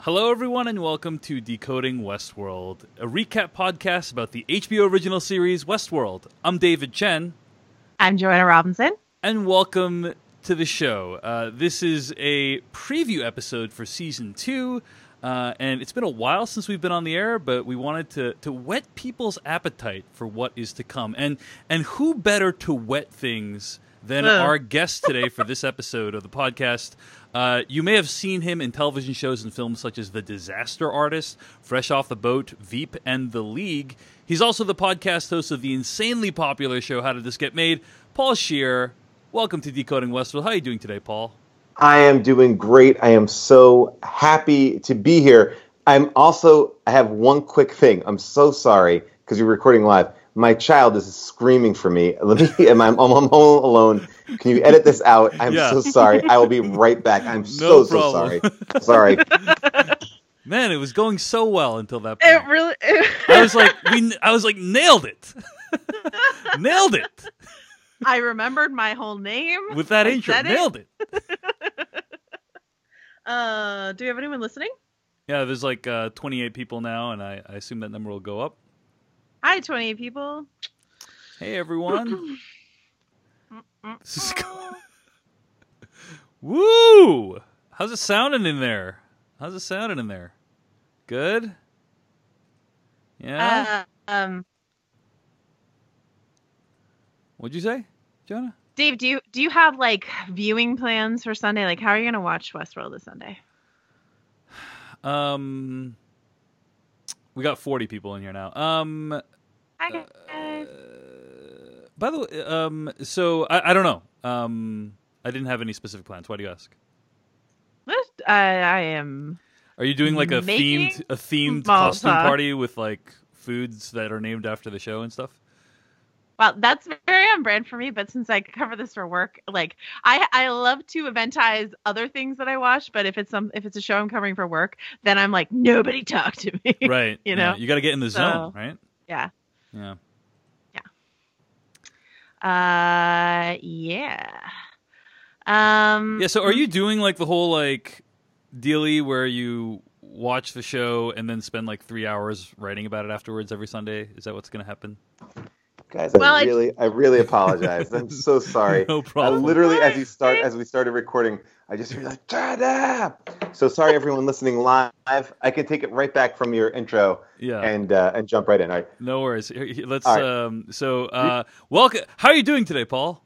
Hello, everyone, and welcome to Decoding Westworld, a recap podcast about the HBO original series Westworld. I'm David Chen. I'm Joanna Robinson. And welcome to the show. This is a preview episode for Season 2, and it's been a while since we've been on the air, but we wanted to whet people's appetite for what is to come. And who better to whet things than our guest today for this episode of the podcast. You may have seen him in television shows and films such as The Disaster Artist, Fresh Off the Boat, Veep, and The League. He's also the podcast host of the insanely popular show How Did This Get Made? Paul Scheer, welcome to Decoding Westworld. How are you doing today, Paul? I am doing great. I am so happy to be here. I have one quick thing. I'm so sorry because you're recording live. My child is screaming for me. I'm home alone. Can you edit this out? I'm so sorry. I will be right back. I'm so sorry. Sorry. Man, it was going so well until that point. It really. I was like, nailed it. Nailed it. I remembered my whole name with that intro. Nailed it. Do we have anyone listening? Yeah, there's like 28 people now, and I assume that number will go up. Hi, 28 people. Hey, everyone. Woo! How's it sounding in there? Good? Yeah? What'd you say, Jonah? Dave, do you have like viewing plans for Sunday? Like, how are you going to watch Westworld this Sunday? We got 40 people in here now. Hi, guys. By the way, so I don't know. I didn't have any specific plans. Why do you ask? I am. Are you doing like a themed costume party with like foods that are named after the show and stuff? Well, that's very on brand for me, but since I cover this for work, like I love to eventize other things that I watch, but if it's a show I'm covering for work, then I'm like, nobody talk to me. Right. You know? You got to get in the zone, right? Yeah. Yeah. Yeah. So are you doing like the whole like dealy where you watch the show and then spend like 3 hours writing about it afterwards every Sunday? Is that what's going to happen? Guys, I really apologize. I'm so sorry. No problem. I literally, as we started recording, I just heard like, shut up. So sorry, everyone listening live. I can take it right back from your intro. Yeah. And jump right in. All right. No worries. Let's. Right. Welcome. How are you doing today, Paul?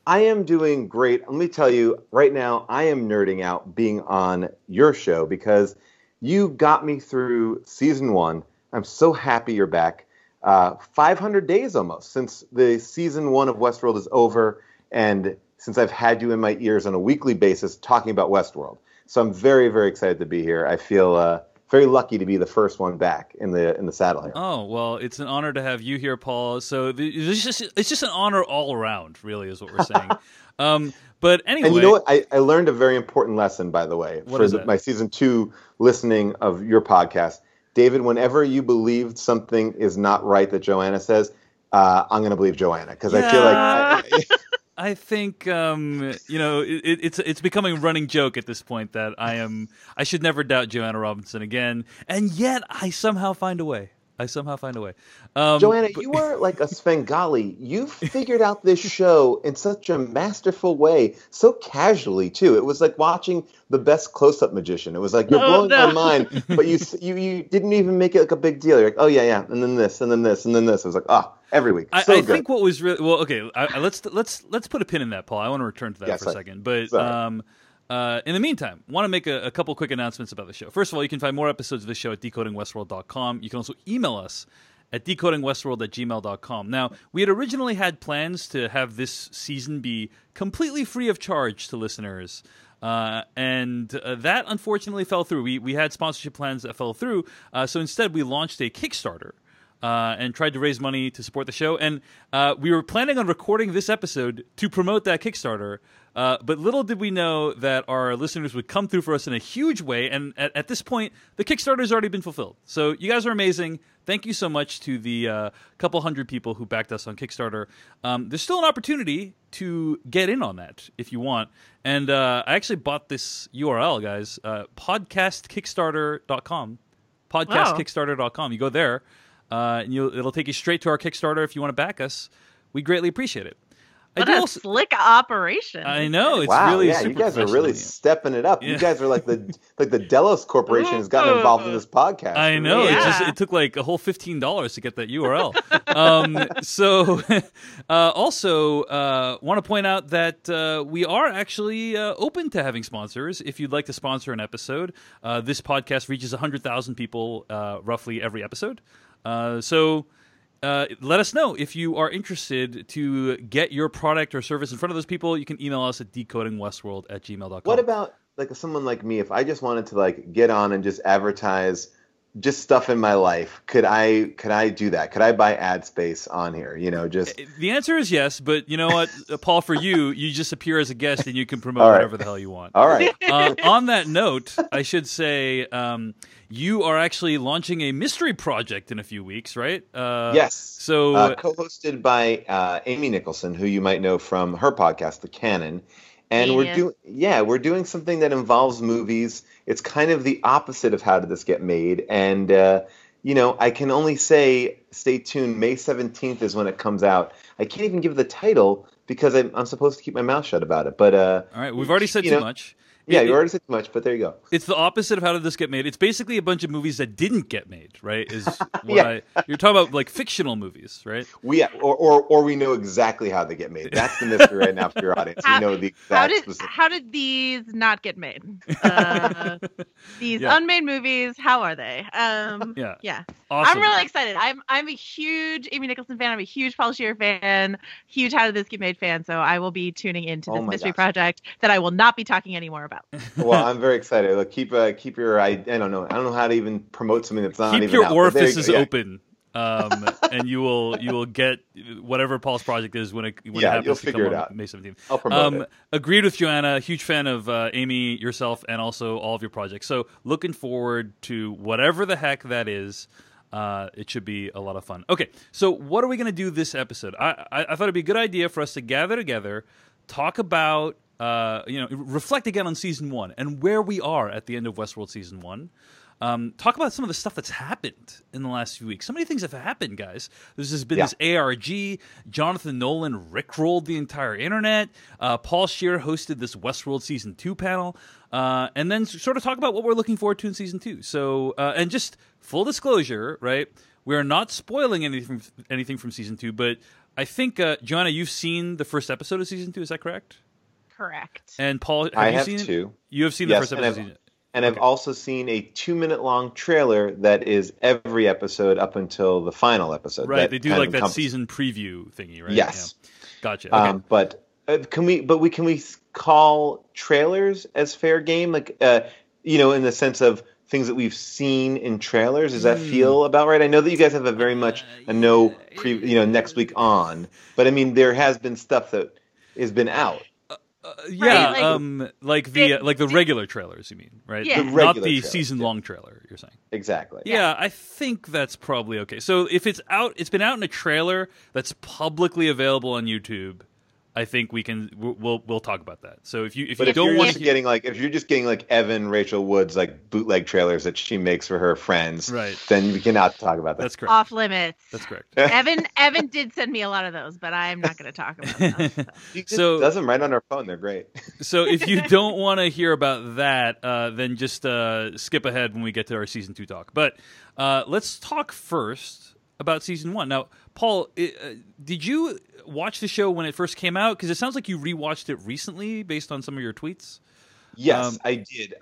I am doing great. Let me tell you right now, I am nerding out being on your show because you got me through season 1. I'm so happy you're back. 500 days almost since the season 1 of Westworld is over, and since I've had you in my ears on a weekly basis talking about Westworld. So I'm very, very excited to be here. I feel very lucky to be the first one back in the saddle here. Oh, well, it's an honor to have you here, Paul. So it's just an honor all around, really, is what we're saying. But anyway. And you know what? I learned a very important lesson, by the way, my season 2 listening of your podcast. David, whenever you believe something is not right that Joanna says, I'm going to believe Joanna because I feel like I think it's becoming a running joke at this point that I should never doubt Joanna Robinson again, and yet I somehow find a way. Joanna, you are like a Svengali. You figured out this show in such a masterful way, so casually too. It was like watching The Best Close-Up Magician. It was like you're blowing my mind, but you didn't even make it like a big deal. You're like, oh yeah, and then this, and then this, and then this. It was like, every week. I think what was really okay. Let's put a pin in that, Paul. I want to return to that for a second, but. In the meantime, want to make a couple quick announcements about the show. First of all, you can find more episodes of the show at decodingwestworld.com. You can also email us at decodingwestworld@gmail.com. Now, we had originally had plans to have this season be completely free of charge to listeners, and that unfortunately fell through. We had sponsorship plans that fell through, so instead we launched a Kickstarter and tried to raise money to support the show. And we were planning on recording this episode to promote that Kickstarter. But little did we know that our listeners would come through for us in a huge way. And at this point, the Kickstarter has already been fulfilled. So you guys are amazing. Thank you so much to the couple hundred people who backed us on Kickstarter. There's still an opportunity to get in on that if you want. And I actually bought this URL, guys, podcastkickstarter.com. Podcastkickstarter.com. You go there, and it'll take you straight to our Kickstarter if you want to back us. We greatly appreciate it. What a slick operation! I know, it's wow, really yeah, super you guys are really stepping it up. Yeah. You guys are like the Delos Corporation has gotten involved in this podcast. I know. Yeah. It took like a whole $15 to get that URL. Also, want to point out that we are actually open to having sponsors. If you'd like to sponsor an episode, this podcast reaches 100,000 people roughly every episode. Let us know if you are interested to get your product or service in front of those people. You can email us at decodingwestworld@gmail.com. What about like someone like me? If I just wanted to like get on and just advertise just stuff in my life, could I do that? Could I buy ad space on here? You know, just the answer is yes. But you know what, Paul? For you just appear as a guest and you can promote whatever the hell you want. All right. On that note, I should say. You are actually launching a mystery project in a few weeks, right? Yes. So co-hosted by Amy Nicholson, who you might know from her podcast, The Canon. And we're doing something that involves movies. It's kind of the opposite of How Did This Get Made? And I can only say stay tuned. May 17th is when it comes out. I can't even give the title because I'm supposed to keep my mouth shut about it. But all right, we've already said too much. Yeah, you already said too much, but there you go. It's the opposite of How Did This Get Made? It's basically a bunch of movies that didn't get made, right? Is what you're talking about, like fictional movies, right? Or we know exactly how they get made. That's the mystery right now for your audience. We know the exact specific. How did these not get made? These unmade movies, how are they? Yeah. Awesome. I'm really excited. I'm a huge Amy Nicholson fan. I'm a huge Paul Scheer fan. Huge How Did This Get Made fan. So I will be tuning into this mystery project that I will not be talking anymore about. Well, I'm very excited. Look, keep your I don't know how to even promote something that's not even keep your out, orifices open, and you will get whatever Paul's project is when it happens you'll to figure come it on out. May 17th. I'll promote it. Agreed with Joanna. Huge fan of Amy, yourself, and also all of your projects. So looking forward to whatever the heck that is. It should be a lot of fun. Okay, so what are we going to do this episode? I thought it'd be a good idea for us to gather together, talk about, reflect again on season 1 and where we are at the end of Westworld season 1. Talk about some of the stuff that's happened in the last few weeks. So many things have happened, guys. There's been this ARG. Jonathan Nolan rickrolled the entire internet. Paul Scheer hosted this Westworld season 2 panel. And then sort of talk about what we're looking forward to in season 2. So, and just full disclosure, right? We're not spoiling anything from season 2, but I think, Joanna, you've seen the first episode of season 2. Is that correct? Correct. And Paul, I have you have seen too. You have seen the first episode. And I've also seen a 2-minute long trailer that is every episode up until the final episode. Right, they do like that season preview thingy, right? Yes. Yeah. Gotcha. Okay. But can we call trailers as fair game? Like, in the sense of things that we've seen in trailers. Does that feel about right? I know that you guys have a very much next week on, but I mean there has been stuff that has been out. Like the regular trailers, you mean, right? Yeah. Not the season-long trailer, you're saying. Exactly. Yeah, I think that's probably okay. So if it's been out in a trailer that's publicly available on YouTube, I think we'll talk about that. So if you're just getting like Evan Rachel Wood's like bootleg trailers that she makes for her friends, right, then we cannot talk about that. That's correct. Off limits. That's correct. Evan did send me a lot of those, but I'm not going to talk about them. She just does them right on her phone. They're great. So if you don't want to hear about that, then just skip ahead when we get to our season 2 talk. But let's talk first about season 1. Now, Paul, did you watch the show when it first came out? Because it sounds like you rewatched it recently based on some of your tweets. Yes, I did.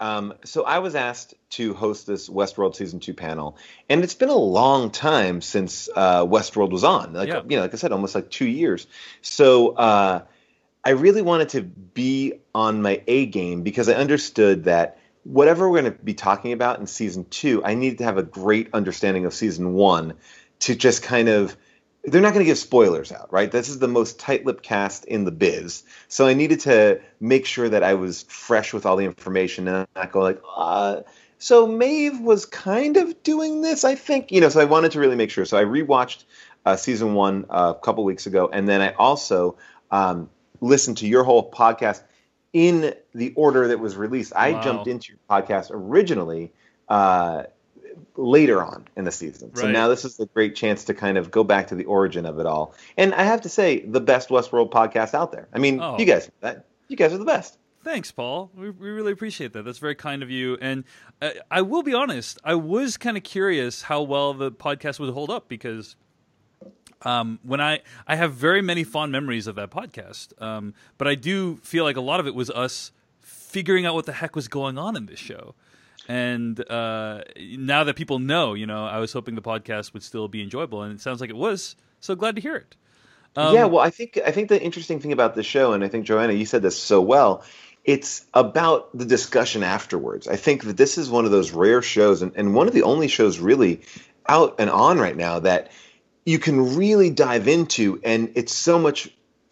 So I was asked to host this Westworld season 2 panel, and it's been a long time since Westworld was on. Like I said, almost like 2 years. So I really wanted to be on my A game because I understood that whatever we're going to be talking about in season 2, I needed to have a great understanding of season 1 to just kind of, they're not going to give spoilers out, right? This is the most tight-lipped cast in the biz. So I needed to make sure that I was fresh with all the information and not go like, so Maeve was kind of doing this, I think. So I wanted to really make sure. So I rewatched season 1 a couple weeks ago, and then I also listened to your whole podcast in the order that was released. I jumped into your podcast originally later on in the season. So now this is a great chance to kind of go back to the origin of it all. And I have to say, the best Westworld podcast out there. I mean, you guys are the best. Thanks, Paul. We really appreciate that. That's very kind of you. And I will be honest, I was kind of curious how well the podcast would hold up, because when I have very many fond memories of that podcast, but I do feel like a lot of it was us figuring out what the heck was going on in this show. And now that people know, I was hoping the podcast would still be enjoyable, and it sounds like it was. So glad to hear it. Well, I think the interesting thing about the show, and I think, Joanna, you said this so well, it's about the discussion afterwards. I think that this is one of those rare shows, and one of the only shows really out and on right now that you can really dive into, and it's so much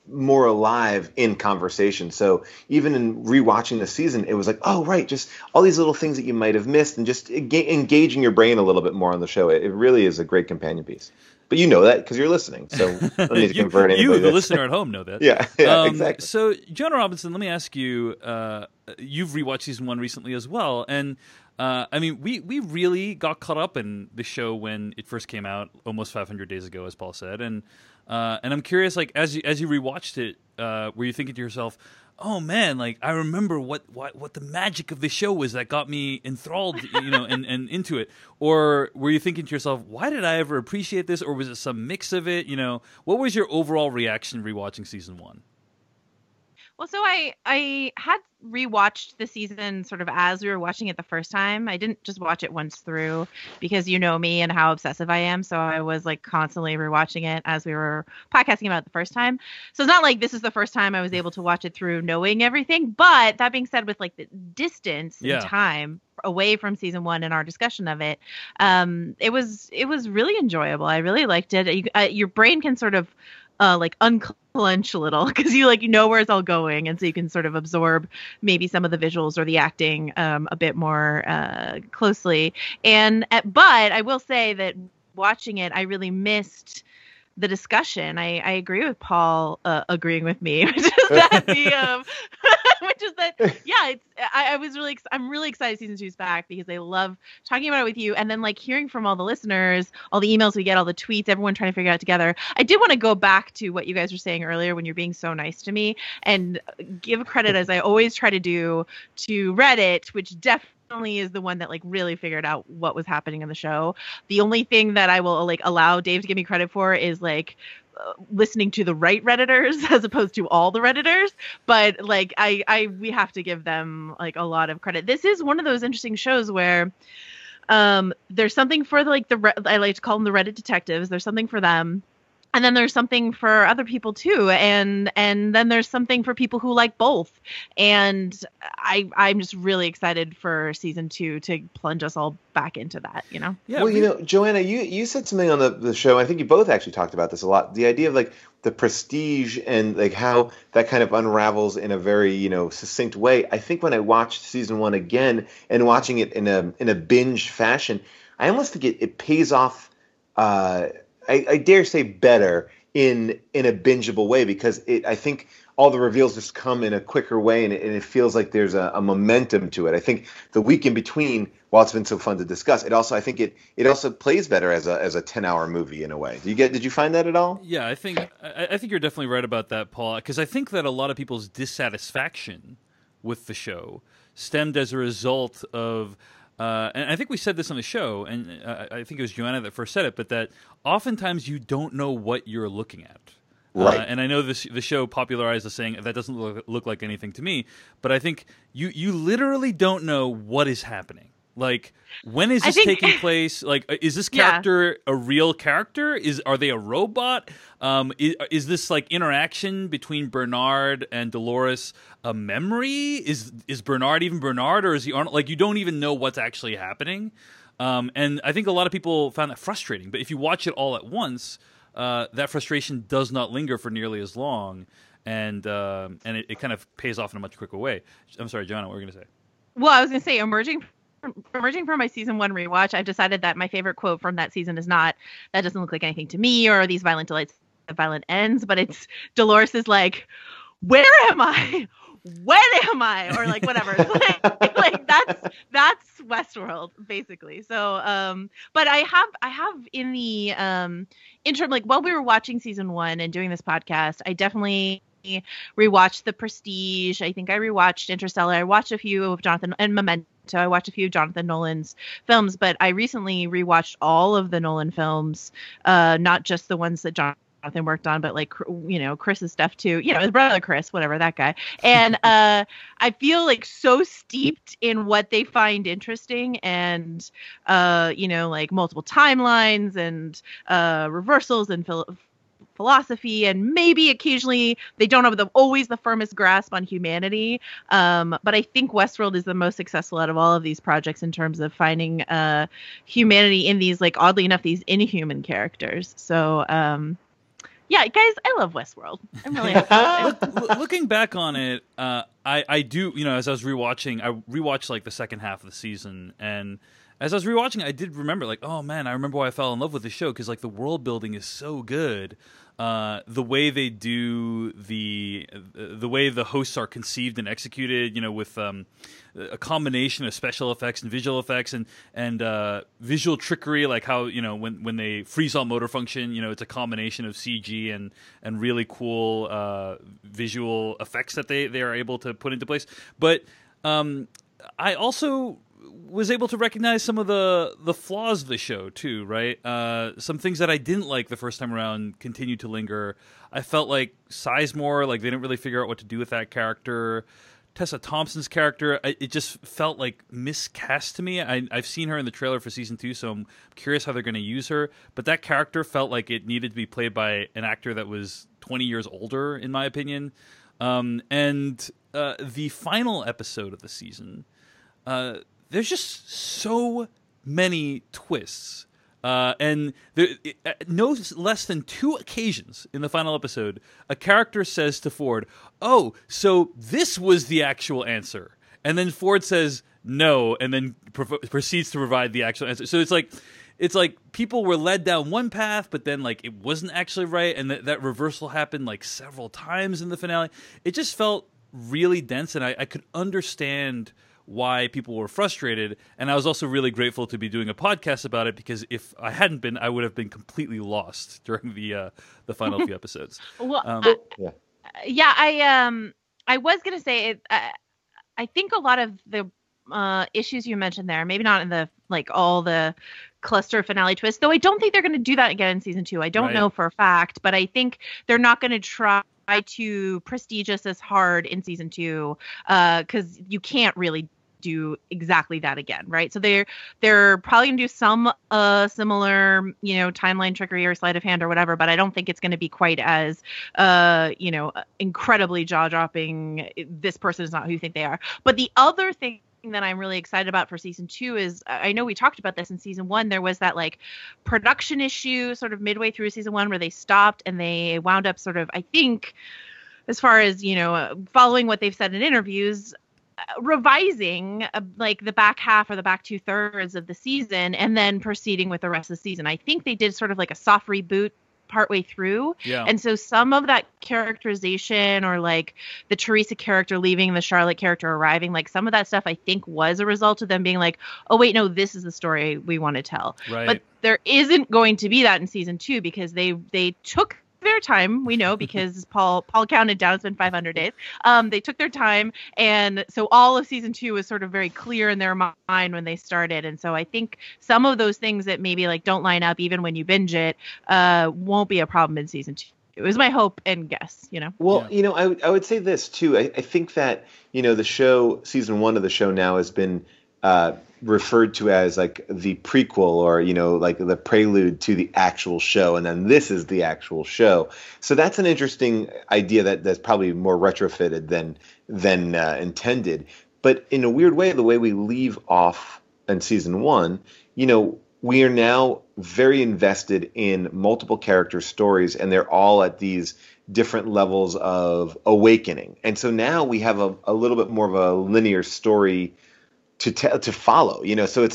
more alive in conversation. So even in rewatching the season, it was like, oh, right, just all these little things that you might have missed, and just engaging your brain a little bit more on the show. It really is a great companion piece. But you know that because you're listening, so I don't need to convert anybody. You, the listener at home, know that. Yeah, exactly. So, Jonah Robinson, let me ask you, you've rewatched season 1 recently as well, and I mean, we really got caught up in the show when it first came out almost 500 days ago, as Paul said, and I'm curious, like, as you rewatched it, were you thinking to yourself, oh man, like, I remember what the magic of the show was that got me enthralled, and into it, or were you thinking to yourself, why did I ever appreciate this, or was it some mix of it? What was your overall reaction rewatching season 1? Well, so I had rewatched the season sort of as we were watching it the first time. I didn't just watch it once through, because you know me and how obsessive I am. So I was like constantly rewatching it as we were podcasting about it the first time. So it's not like this is the first time I was able to watch it through knowing everything. But that being said, with like the distance and time away from season 1 and our discussion of it, it was really enjoyable. I really liked it. Your brain can sort of like unclench a little, because you know where it's all going, and so you can sort of absorb maybe some of the visuals or the acting a bit more closely. But I will say that watching it, I really missed the discussion. I agree with Paul agreeing with me, which is that I'm really excited season 2 is back, because I love talking about it with you, and then like hearing from all the listeners, all the emails we get, all the tweets, everyone trying to figure it out together. I did want to go back to what you guys were saying earlier when you're being so nice to me, and give credit, as I always try to do, to Reddit, which definitely is the one that like really figured out what was happening in the show. The only thing that I will like allow Dave to give me credit for is like listening to the right Redditors as opposed to all the Redditors, but like we have to give them like a lot of credit. This is one of those interesting shows where there's something for like I like to call them the Reddit detectives. There's something for them. And then there's something for other people too, and then there's something for people who like both. And I'm just really excited for season 2 to plunge us all back into that. Yeah. Well, Joanna, you said something on the show. I think you both actually talked about this a lot. The idea of like the prestige and like how that kind of unravels in a very succinct way. I think when I watched season 1 again and watching it in a binge fashion, I almost think it pays off. I dare say better in a bingeable way, because I think all the reveals just come in a quicker way, and it feels like there's a momentum to it. I think the week in between, while it's been so fun to discuss, I think it also plays better as a 10-hour movie in a way. Did you find that at all? Yeah, I think you're definitely right about that, Paul, because I think that a lot of people's dissatisfaction with the show stemmed as a result of and I think we said this on the show, and I think it was Joanna that first said it, but that oftentimes you don't know what you're looking at. Right. And I know the show popularized the saying, that doesn't look like anything to me, but I think you literally don't know what is happening. Like, when is this taking place? Like, is this character a real character? Are they a robot? Is this like interaction between Bernard and Dolores a memory? Is Bernard even Bernard, or is he Arnold? Like, you don't even know what's actually happening. And I think a lot of people found that frustrating. But if you watch it all at once, that frustration does not linger for nearly as long, and it kind of pays off in a much quicker way. I'm sorry, Joanna, what were you going to say? Well, I was going to say, emerging from my season 1 rewatch, I've decided that my favorite quote from that season is not, "That doesn't look like anything to me," or "These violent delights have violent ends," but it's Dolores is like, "Where am I? When am I?" Or like whatever. like that's Westworld basically. So, but I have in the interim, like while we were watching season 1 and doing this podcast, I definitely rewatched The Prestige. I think I rewatched Interstellar. I watched a few of Jonathan and Memento. I watched a few of Jonathan Nolan's films, but I recently rewatched all of the Nolan films, not just the ones that Jonathan worked on, but like, Chris's stuff too, his brother Chris, whatever, that guy. And I feel like so steeped in what they find interesting, and like multiple timelines and reversals and philosophy, and maybe occasionally they don't have always the firmest grasp on humanity, but I think Westworld is the most successful out of all of these projects in terms of finding humanity in these, like, oddly enough, these inhuman characters. So yeah, guys, I love Westworld. I'm really happy. Looking back on it, I do, as I was rewatching, I rewatched like the second half of the season, and as I was rewatching, I did remember, like, oh man, I remember why I fell in love with the show, because like the world building is so good. The way they do the way the hosts are conceived and executed, with a combination of special effects and visual effects and visual trickery, like how when they freeze all motor function, it's a combination of CG and really cool visual effects that they are able to put into place. But I also was able to recognize some of the flaws of the show too, right? Some things that I didn't like the first time around continued to linger. I felt like Sizemore, like they didn't really figure out what to do with that character. Tessa Thompson's character, it just felt like miscast to me. I've seen her in the trailer for season 2, so I'm curious how they're going to use her. But that character felt like it needed to be played by an actor that was 20 years older, in my opinion. And the final episode of the season, there's just so many twists. And there, no less than 2 occasions in the final episode, a character says to Ford, "Oh, so this was the actual answer." And then Ford says, "No," and then proceeds to provide the actual answer. So it's like people were led down one path, but then like it wasn't actually right, and that reversal happened like several times in the finale. It just felt really dense, and I could understand why people were frustrated, and I was also really grateful to be doing a podcast about it, because if I hadn't been, I would have been completely lost during the final few episodes. Well, I was gonna say it. I think a lot of the issues you mentioned there, maybe not in the like all the cluster finale twists, though I don't think they're going to do that again in season 2. I don't know for a fact, but I think they're not going to try to prestigious as hard in season 2 because you can't really do exactly that again, right? So they're probably gonna do some similar, timeline trickery or sleight of hand or whatever, but I don't think it's going to be quite as incredibly jaw-dropping. This person is not who you think they are. But the other thing that I'm really excited about for season 2 is, I know we talked about this in season 1, there was that like production issue sort of midway through season 1 where they stopped and they wound up sort of, I think, as far as, following what they've said in interviews, revising like the back half or the back 2/3 of the season and then proceeding with the rest of the season. I think they did sort of like a soft reboot partway through. Yeah. And so some of that characterization, or like the Teresa character leaving, the Charlotte character arriving, like some of that stuff I think was a result of them being like, oh wait, no, this is the story we want to tell. Right. But there isn't going to be that in season 2 because they took their time, we know, because Paul counted down, it's been 500 days. They took their time, and so all of season 2 was sort of very clear in their mind when they started. And so I think some of those things that maybe like don't line up even when you binge it won't be a problem in season 2. It was my hope and guess, Well, yeah. I would say this too. I think that, the show, season 1 of the show now has been referred to as like the prequel, or like the prelude to the actual show, and then this is the actual show. So that's an interesting idea that's probably more retrofitted than intended. But in a weird way, the way we leave off in season 1 we are now very invested in multiple character stories, and they're all at these different levels of awakening. And so now we have a little bit more of a linear story to follow. So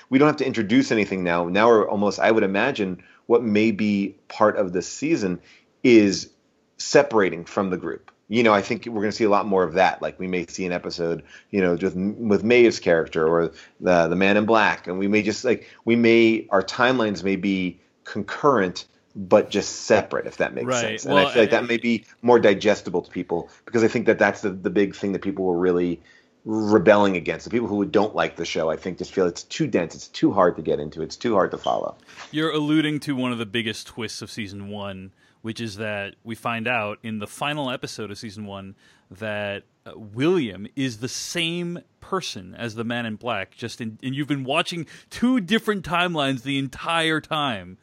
we don't have to introduce anything now. Now we're almost, I would imagine, what may be part of this season is separating from the group. I think we're going to see a lot more of that. Like we may see an episode, just with Maeve's character or the Man in Black, and we may just our timelines may be concurrent but just separate, if that makes sense. And I feel like that may be more digestible to people, because I think that's the big thing that people were really rebelling against. The people who don't like the show, I think, just feel it's too dense, it's too hard to get into, it's too hard to follow. You're alluding to one of the biggest twists of season 1, which is that we find out in the final episode of season 1 that William is the same person as the Man in Black, and you've been watching 2 different timelines the entire time,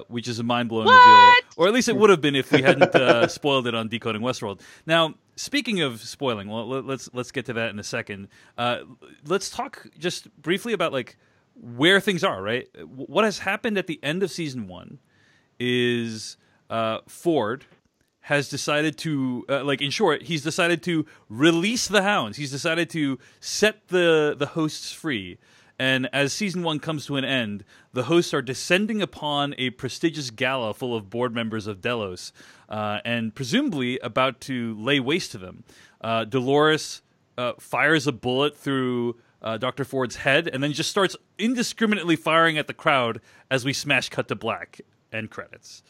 which is a mind-blowing reveal. Or at least it would have been if we hadn't spoiled it on Decoding Westworld. Now, speaking of spoiling, well, let's get to that in a second. Let's talk just briefly about where things are, right? What has happened at the end of season 1 is Ford has decided to, in short, he's decided to release the hounds. He's decided to set the hosts free. And as season 1 comes to an end, the hosts are descending upon a prestigious gala full of board members of Delos, and presumably about to lay waste to them. Dolores fires a bullet through Dr. Ford's head, and then just starts indiscriminately firing at the crowd as we smash cut to black. End credits.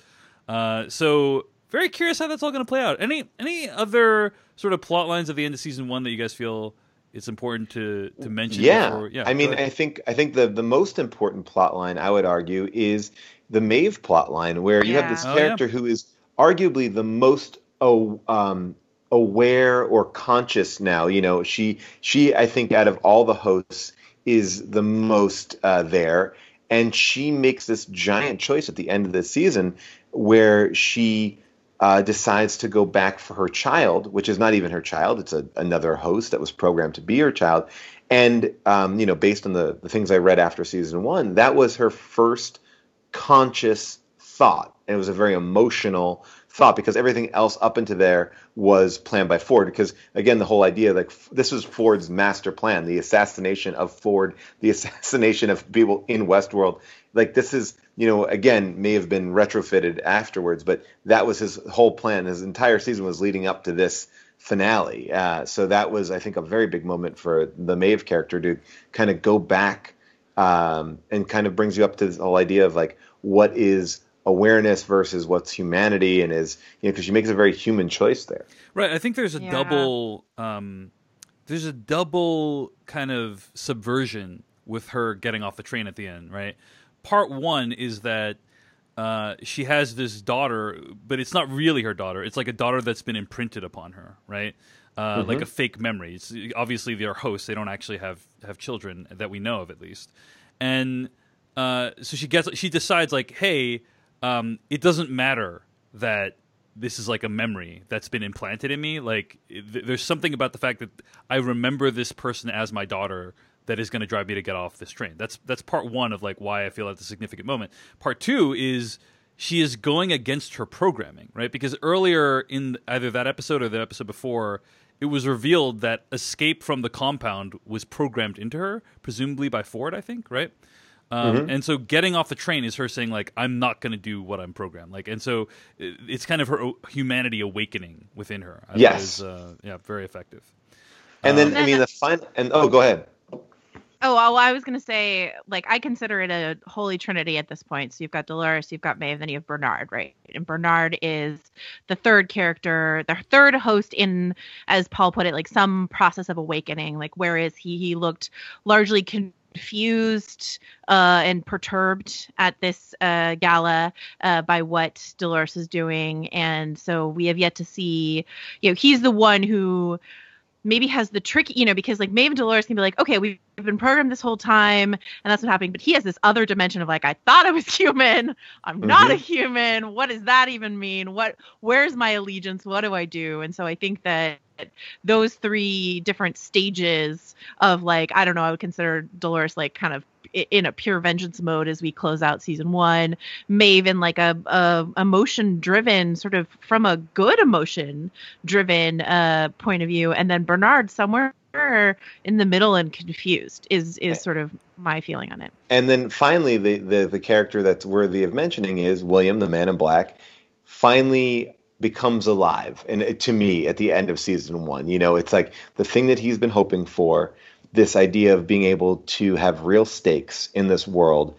So very curious how that's all going to play out. Any other sort of plot lines at the end of season 1 that you guys feel it's important to mention? Yeah. I mean, I think the most important plot line, I would argue, is the Maeve plot line, where you have this character who is arguably the most aware or conscious now. She I think out of all the hosts is the most there, and she makes this giant choice at the end of the season where she decides to go back for her child, which is not even her child. It's another host that was programmed to be her child. And, based on the things I read after season 1, that was her first conscious thought. And it was a very emotional thought, because everything else up into there was planned by Ford. Because, again, the whole idea, this was Ford's master plan, the assassination of Ford, the assassination of people in Westworld. This is, again, may have been retrofitted afterwards, but that was his whole plan. His entire season was leading up to this finale. So that was, I think, a very big moment for the Maeve character to kind of go back, and kind of brings you up to this whole idea of what is awareness versus what's humanity, and is, because she makes a very human choice there. Right. I think there's a double kind of subversion with her getting off the train at the end, right? Part 1 is that she has this daughter, but it's not really her daughter. It's like a daughter that's been imprinted upon her, right? Like a fake memory. It's, obviously, they're hosts. They don't actually have children that we know of, at least. And so she decides, hey, it doesn't matter that this is a memory that's been implanted in me. There's something about the fact that I remember this person as my daughter that is going to drive me to get off this train. That's part 1 of why I feel that's a significant moment. Part 2 is she is going against her programming, right? Because earlier in either that episode or the episode before, it was revealed that escape from the compound was programmed into her, presumably by Ford, I think, right? And so getting off the train is her saying, I'm not going to do what I'm programmed. And so it's kind of her humanity awakening within her. Yes. Very effective. And then, the final, go ahead. Oh, well, I was going to say, I consider it a holy trinity at this point. So you've got Dolores, you've got Maeve, then you have Bernard, right? And Bernard is the third character, the third host in, as Paul put it, some process of awakening. Whereas he looked largely confused and perturbed at this gala by what Dolores is doing. And so we have yet to see, he's the one who maybe has the trick, because Maeve and Dolores can be okay, we've been programmed this whole time, and that's what's happening. But he has this other dimension of like, I thought I was human. I'm not a human. What does that even mean? Where's my allegiance? What do I do? And so I think that those three different stages of like, I don't know, I would consider Dolores like kind of in a pure vengeance mode as we close out season 1, Maeve in like a emotion driven, sort of from a good emotion driven point of view, and then Bernard somewhere in the middle and confused is sort of my feeling on it. And then finally the character that's worthy of mentioning is William, the Man in Black, finally becomes alive. And to me, at the end of season 1, it's like the thing that he's been hoping for, this idea of being able to have real stakes in this world.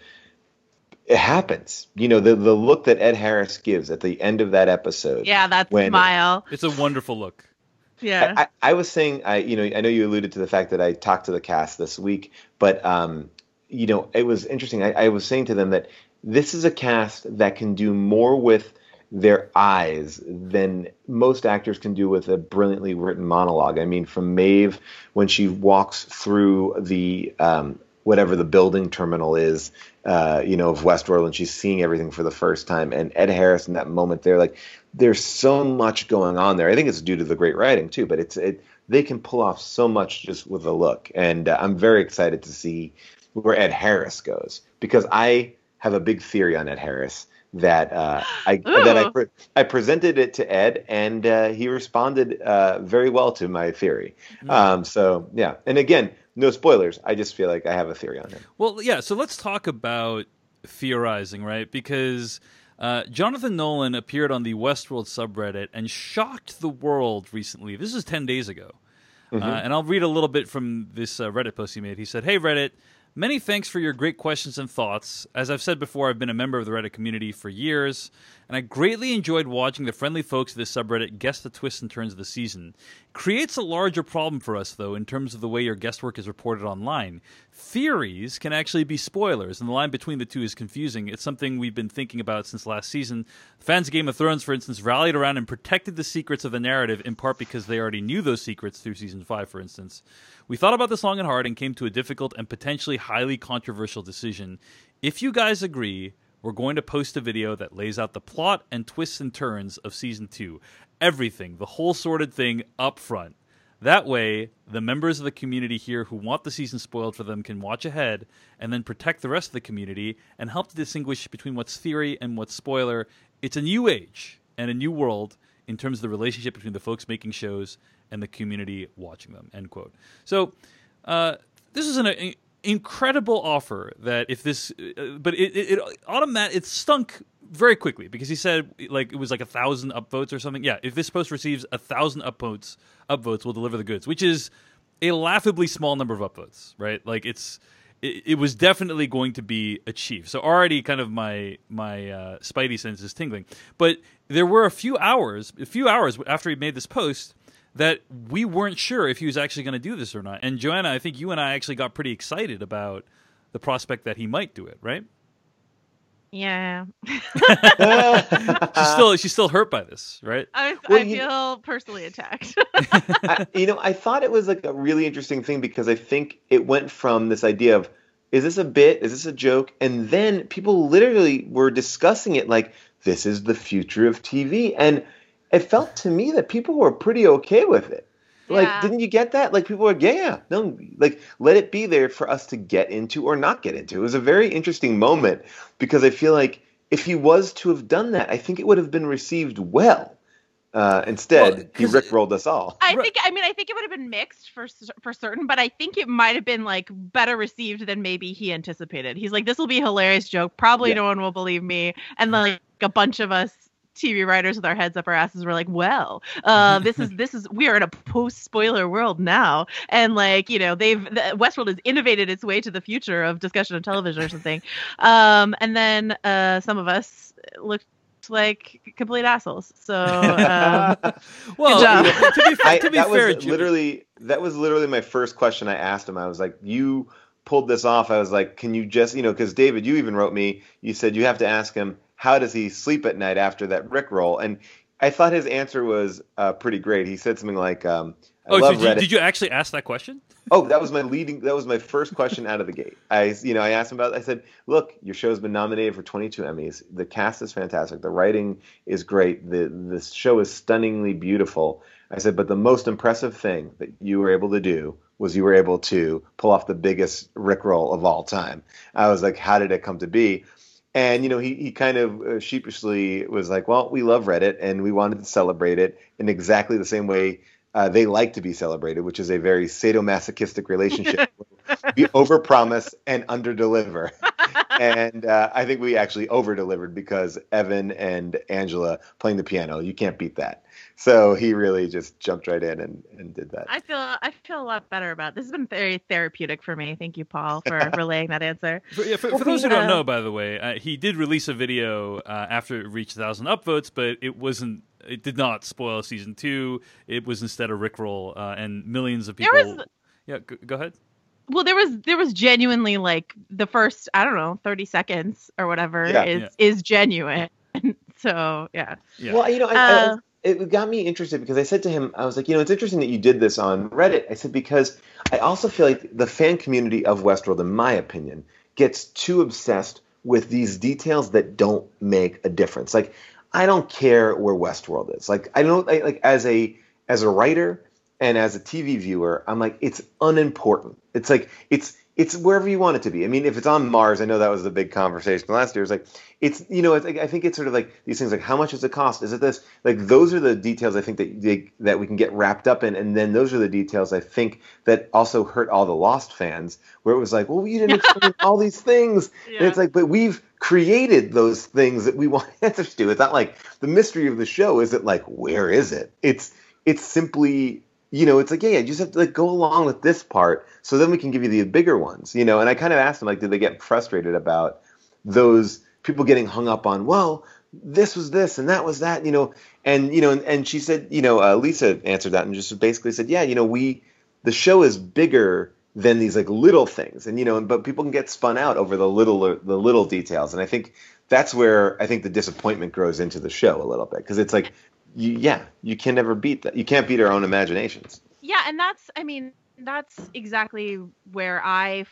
It happens. The look that Ed Harris gives at the end of that episode. Yeah, that smile. It's a wonderful look. Yeah. I was saying, I know you alluded to the fact that I talked to the cast this week, but it was interesting. I was saying to them that this is a cast that can do more with their eyes than most actors can do with a brilliantly written monologue. I mean, from Maeve, when she walks through the whatever the building terminal is, of Westworld, and she's seeing everything for the first time, and Ed Harris in that moment there, like, there's so much going on there. I think it's due to the great writing too, but they can pull off so much just with a look, and I'm very excited to see where Ed Harris goes, because I have a big theory on Ed Harris that I presented it to Ed, and he responded very well to my theory. So yeah, and again, no spoilers. I just feel like I have a theory on him. Well, yeah. So let's talk about theorizing, right? Because Jonathan Nolan appeared on the Westworld subreddit and shocked the world recently. This is 10 days ago. And I'll read a little bit from this Reddit post he made. He said, "Hey, Reddit. Many thanks for your great questions and thoughts. As I've said before, I've been a member of the Reddit community for years, and I greatly enjoyed watching the friendly folks of this subreddit guess the twists and turns of the season. Creates a larger problem for us, though, in terms of the way your guest work is reported online. Theories can actually be spoilers, and the line between the two is confusing. It's something we've been thinking about since last season. Fans of Game of Thrones, for instance, rallied around and protected the secrets of the narrative, in part because they already knew those secrets through Season 5, for instance. We thought about this long and hard and came to a difficult and potentially highly controversial decision. If you guys agree, we're going to post a video that lays out the plot and twists and turns of Season 2. Everything, the whole sorted thing up front. That way, the members of the community here who want the season spoiled for them can watch ahead and then protect the rest of the community and help to distinguish between what's theory and what's spoiler. It's a new age and a new world in terms of the relationship between the folks making shows and the community watching them," end quote. So this is an incredible offer that if this, but it stunk very quickly, because he said like it was like 1,000 upvotes or something. Yeah, if this post receives 1,000 upvotes, we'll deliver the goods, which is a laughably small number of upvotes, right? Like it was definitely going to be achieved. So already kind of my spidey sense is tingling. But there were a few hours after he made this post that we weren't sure if he was actually going to do this or not. And Joanna, I think you and I actually got pretty excited about the prospect that he might do it, right? Yeah. She's still hurt by this, right? I feel personally attacked. I thought it was like a really interesting thing, because I think it went from this idea of, is this a bit? Is this a joke? And then people literally were discussing it like, this is the future of TV. And it felt to me that people were pretty okay with it. Like, didn't you get that? Like, people were like, yeah, no, like, let it be there for us to get into or not get into. It was a very interesting moment, because I feel like if he was to have done that, I think it would have been received well. Instead, he rickrolled us all. I think it would have been mixed for certain, but I think it might have been like better received than maybe he anticipated. He's like, this will be a hilarious joke. Probably no one will believe me. And like a bunch of us TV writers with our heads up our asses were like, well, we are in a post-spoiler world now, and like, Westworld has innovated its way to the future of discussion of television or something, and then some of us looked like complete assholes. So, well, to be fair, that was literally my first question I asked him. I was like, you pulled this off. I was like, can you just, because David, you even wrote me. You said you have to ask him, how does he sleep at night after that rickroll? And I thought his answer was pretty great. He said something like, I love Reddit. Did you actually ask that question? Oh, that was my first question out of the gate. I asked him about it. I said, look, your show's been nominated for 22 Emmys. The cast is fantastic. The writing is great. The show is stunningly beautiful. I said, but the most impressive thing that you were able to do was you were able to pull off the biggest Rickroll of all time. I was like, how did it come to be? And, he kind of sheepishly was like, well, we love Reddit and we wanted to celebrate it in exactly the same way they like to be celebrated, which is a very sadomasochistic relationship. Be overpromise and underdeliver. And I think we actually over-delivered because Evan and Angela playing the piano, you can't beat that. So he really just jumped right in and did that. I feel a lot better about it. This has been very therapeutic for me. Thank you, Paul, for relaying that answer. For those who don't know, by the way, he did release a video after it reached 1,000 upvotes, but it did not spoil season 2. It was instead a Rickroll, and millions of people. Go ahead. Well, there was genuinely like the first, I don't know, 30 seconds or whatever is genuine. So yeah. Well, it got me interested because I said to him, I was like, it's interesting that you did this on Reddit. I said, because I also feel like the fan community of Westworld, in my opinion, gets too obsessed with these details that don't make a difference. Like, I don't care where Westworld is. Like, as a writer and as a TV viewer, I'm like, it's unimportant. It's like, it's wherever you want it to be. I mean, if it's on Mars, I know that was the big conversation last year. It's like, it's like, I think it's sort of like these things like, how much does it cost? Is it this? Like, those are the details I think that we can get wrapped up in. And then those are the details I think that also hurt all the Lost fans, where it was like, well, you didn't explain all these things. Yeah. And it's like, but we've created those things that we want answers to. It's not like the mystery of the show isn't like, where is it? It's simply, it's like, you just have to like go along with this part, so then we can give you the bigger ones, And I kind of asked him, like, did they get frustrated about those people getting hung up on, well, this was this and that was that, and she said, Lisa answered that and just basically said, the show is bigger than these like little things, and but people can get spun out over the little details, and I think that's where I think the disappointment grows into the show a little bit, because it's like, you can never beat that. You can't beat our own imaginations. Yeah, and that's exactly where I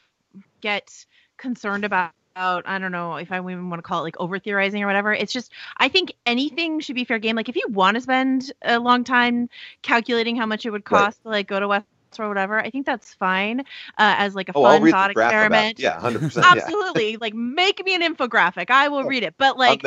get concerned about, I don't know if I even want to call it like over theorizing or whatever. It's just, I think anything should be fair game. Like, if you want to spend a long time calculating how much it would cost to like go to West or whatever, I think that's fine as like a fun thought experiment. 100%. Absolutely. Like, make me an infographic. I will read it. But like,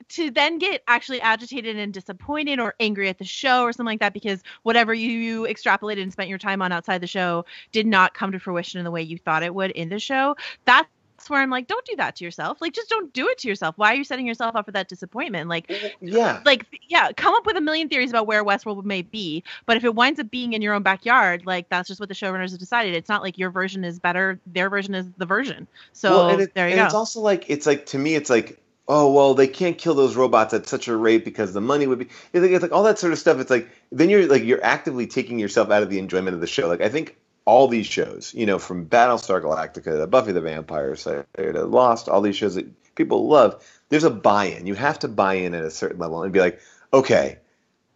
to then get actually agitated and disappointed or angry at the show or something like that because whatever you extrapolated and spent your time on outside the show did not come to fruition in the way you thought it would in the show, that's where I'm like, don't do that to yourself. Like, just don't do it to yourself. Why are you setting yourself up for that disappointment? Like, come up with a million theories about where Westworld may be, but if it winds up being in your own backyard, like, that's just what the showrunners have decided. It's not like your version is better. Their version is the version. So there you go. It's also like, to me, it's like, oh, well, they can't kill those robots at such a rate because the money would be. It's like all that sort of stuff. It's like, then you're actively taking yourself out of the enjoyment of the show. Like, I think all these shows, from Battlestar Galactica to Buffy the Vampire Slayer to Lost, all these shows that people love, there's a buy-in. You have to buy in at a certain level and be like, okay,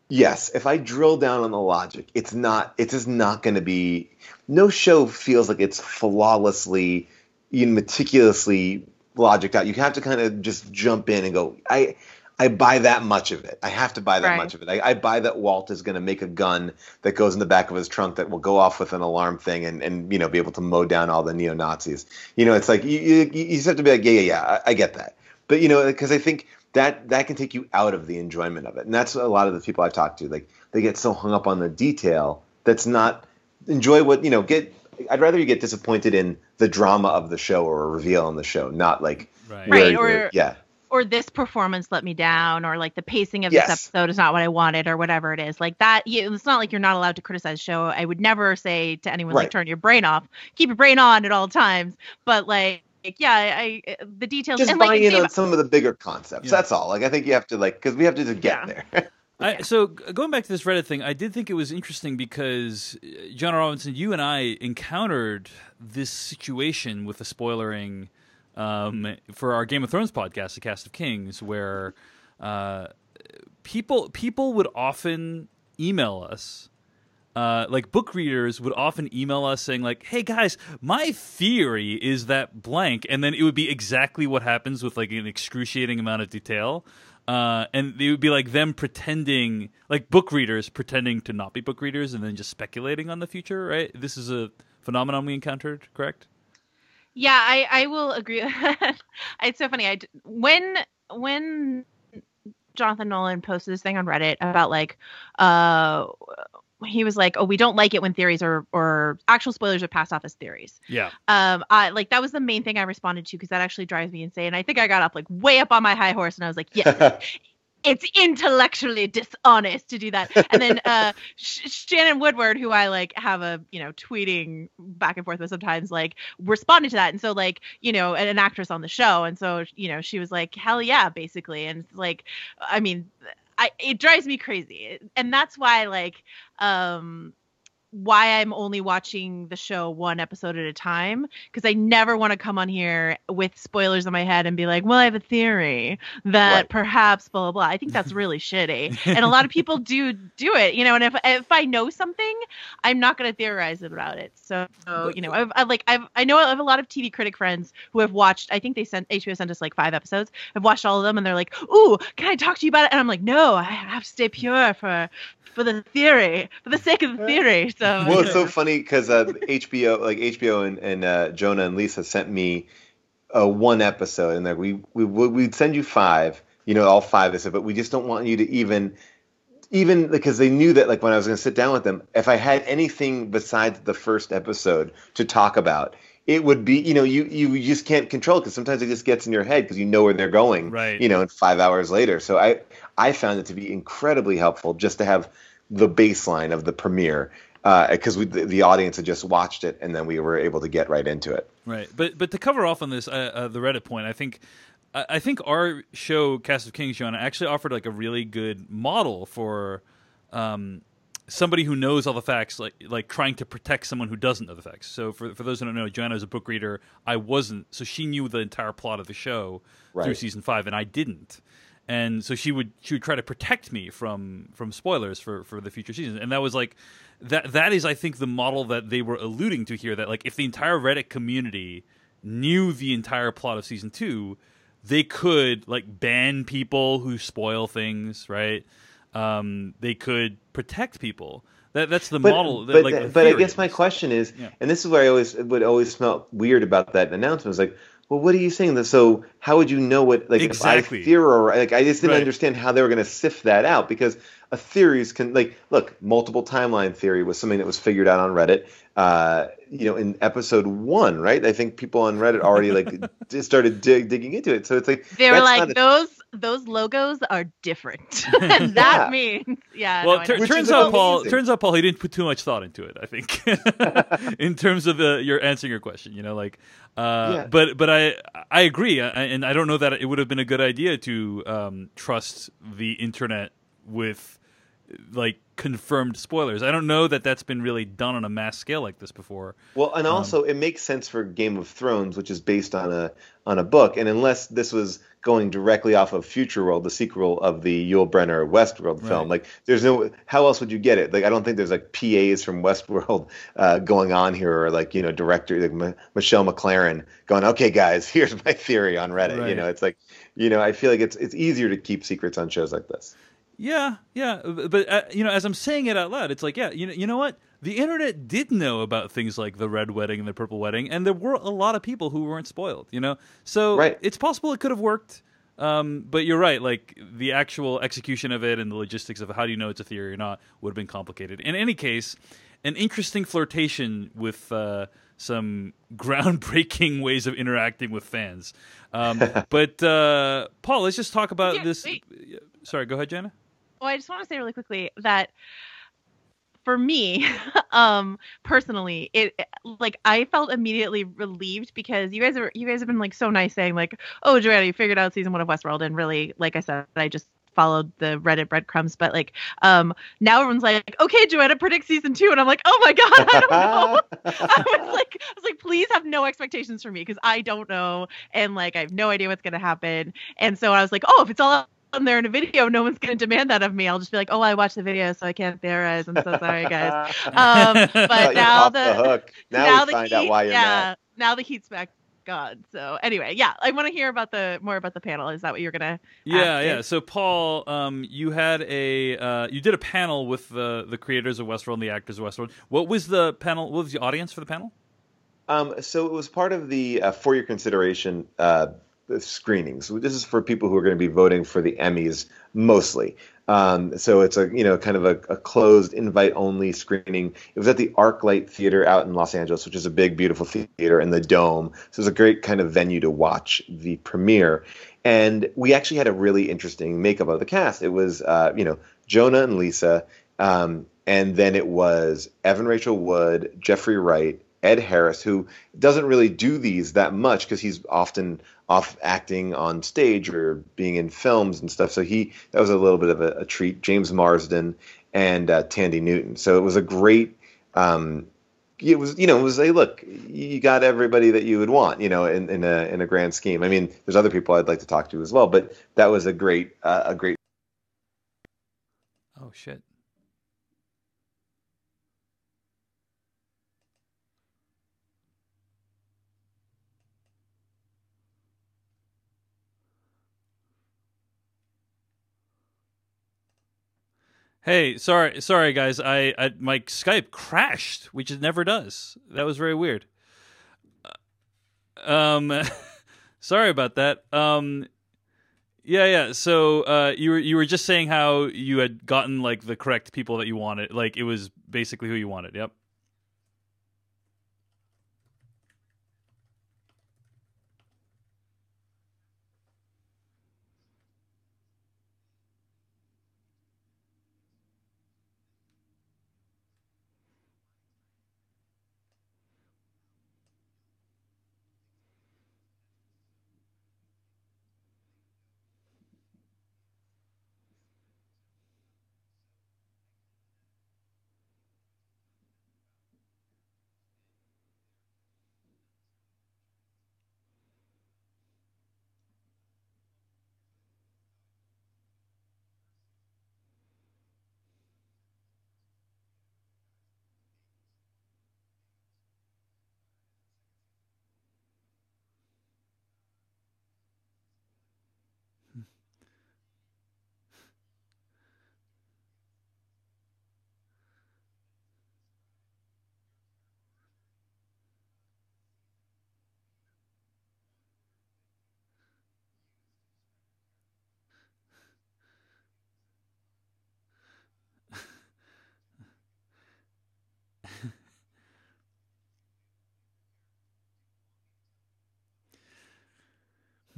yes, if I drill down on the logic, it's just not going to be. No show feels like it's flawlessly, meticulously logicked out. You have to kind of just jump in and go, I buy that much of it. I have to buy that much of it. I buy that Walt is going to make a gun that goes in the back of his trunk that will go off with an alarm thing and be able to mow down all the neo-Nazis. It's like you just have to be like, yeah, I get that. But, because I think that can take you out of the enjoyment of it. And that's a lot of the people I've talked to. Like, they get so hung up on the detail that's not enjoy what, I'd rather you get disappointed in the drama of the show or a reveal on the show, not like or this performance let me down, or like the pacing of this episode is not what I wanted, or whatever it is. Like that, it's not like you're not allowed to criticize the show. I would never say to anyone like, turn your brain off, keep your brain on at all times. But like, the details. Just buy in on some of the bigger concepts. That's all. Like, I think you have to because we have to just get there. So going back to this Reddit thing, I did think it was interesting because, John Robinson, you and I encountered this situation with the spoilering for our Game of Thrones podcast, The Cast of Kings, where people would often email us like book readers would often email us saying like, "Hey guys, my theory is that blank," and then it would be exactly what happens with like an excruciating amount of detail. And it would be like them pretending, like book readers pretending to not be book readers, and then just speculating on the future. Right? This is a phenomenon we encountered, correct? Yeah, I will agree. It's so funny. When Jonathan Nolan posted this thing on Reddit about like he was like, "Oh, we don't like it when theories or actual spoilers are passed off as theories." Yeah. I like that was the main thing I responded to because that actually drives me insane. I think I got up like way up on my high horse and I was like, "Yes, it's intellectually dishonest to do that." And then Shannon Woodward, who I like have a tweeting back and forth with sometimes, like responded to that, and so like an actress on the show, and so she was like, "Hell yeah," basically, and like, I mean. It drives me crazy, and that's why why I'm only watching the show one episode at a time, because I never want to come on here with spoilers in my head and be like, well, I have a theory that perhaps blah, blah, blah. I think that's really shitty. And a lot of people do it, and if I know something, I'm not going to theorize about it. So, I know I have a lot of TV critic friends who have watched, I think HBO sent us like 5 episodes. I've watched all of them and they're like, ooh, can I talk to you about it? And I'm like, no, I have to stay pure for the theory, for the sake of the theory. So well, it's so funny because HBO and Jonah and Lisa sent me one episode, and like we'd send you 5, all 5. They said, but we just don't want you to even because they knew that like when I was going to sit down with them, if I had anything besides the first episode to talk about, it would be, you just can't control it because sometimes it just gets in your head because you know where they're going, right? And 5 hours later. So I found it to be incredibly helpful just to have the baseline of the premiere because the audience had just watched it and then we were able to get right into it. Right, but to cover off on this, the Reddit point, I think our show Cast of Kings, Joanna, actually offered like a really good model for somebody who knows all the facts, like trying to protect someone who doesn't know the facts. So for those who don't know, Joanna is a book reader. I wasn't, so she knew the entire plot of the show through season 5, and I didn't. And so she would try to protect me from spoilers for the future seasons. And that was like that is, I think, the model that they were alluding to here, that like if the entire Reddit community knew the entire plot of season 2, they could like ban people who spoil things, right? They could protect people. That's the model. But I guess my question is, and this is where I would always felt weird about that announcement, was like, well, what are you saying? So how would you know what, like, exactly. if I theorize, like, I just didn't understand how they were going to sift that out, because a theories can, like, look, multiple timeline theory was something that was figured out on Reddit, in episode 1, right? I think people on Reddit already, like, just started digging into it. So it's like, they were like, those logos are different. And that means, Well, turns out, Paul, he didn't put too much thought into it, I think, in terms of your answering your question, but I agree. And I don't know that it would have been a good idea to trust the internet with like confirmed spoilers. I don't know that that's been really done on a mass scale like this before. Well, and also it makes sense for Game of Thrones, which is based on a book, and unless this was going directly off of Future World, the sequel of the Yul Brynner Westworld film, like there's no, how else would you get it? Like I don't think there's like PAs from Westworld going on here, or like director like Michelle McLaren going, okay guys, here's my theory on Reddit. Right. It's like I feel like it's easier to keep secrets on shows like this. Yeah, but as I'm saying it out loud, it's like, you know what? The internet did know about things like the red wedding and the purple wedding, and there were a lot of people who weren't spoiled, So it's possible it could have worked, but you're right. Like the actual execution of it and the logistics of how do you know it's a theory or not would have been complicated. In any case, an interesting flirtation with some groundbreaking ways of interacting with fans. But Paul, let's just talk about this. Wait. Sorry, go ahead, Jenna. Well, I just want to say really quickly that for me, personally, it like I felt immediately relieved because you guys have been like so nice saying like, oh, Joanna, you figured out season 1 of Westworld, and really, like I said, I just followed the Reddit breadcrumbs, but like now everyone's like, okay, Joanna, predict season 2, and I'm like, oh my god, I don't know. I was like, please have no expectations for me because I don't know, and like I have no idea what's gonna happen, and so I was like, oh, if it's all on there in a video, no one's going to demand that of me. I'll just be like, oh, I watched the video, so I can't theorize. I'm so sorry, guys. But now the hook. Now we find out why you're mad. Now the heat's back on. So anyway, yeah, I want to hear about more about the panel. Is that what you're gonna? Yeah. So Paul, you had you did a panel with the creators of Westworld and the actors of Westworld. What was the panel? What was the audience for the panel? So it was part of the for your consideration screenings. This is for people who are going to be voting for the Emmys mostly. So it's a kind of a closed invite only screening. It was at the ArcLight Theater out in Los Angeles, which is a big, beautiful theater in the Dome. So it's a great kind of venue to watch the premiere. And we actually had a really interesting makeup of the cast. It was Jonah and Lisa, and then it was Evan Rachel Wood, Jeffrey Wright, Ed Harris, who doesn't really do these that much because he's often off acting on stage or being in films and stuff. So that was a little bit of a treat. James Marsden and Tandy Newton. So it was a great. It was a look. You got everybody that you would want, in a grand scheme. I mean, there's other people I'd like to talk to as well, but that was a great. Oh shit. Hey, sorry guys. My Skype crashed, which it never does. That was very weird. Sorry about that. Yeah. So, you were just saying how you had gotten like the correct people that you wanted. Like it was basically who you wanted. Yep.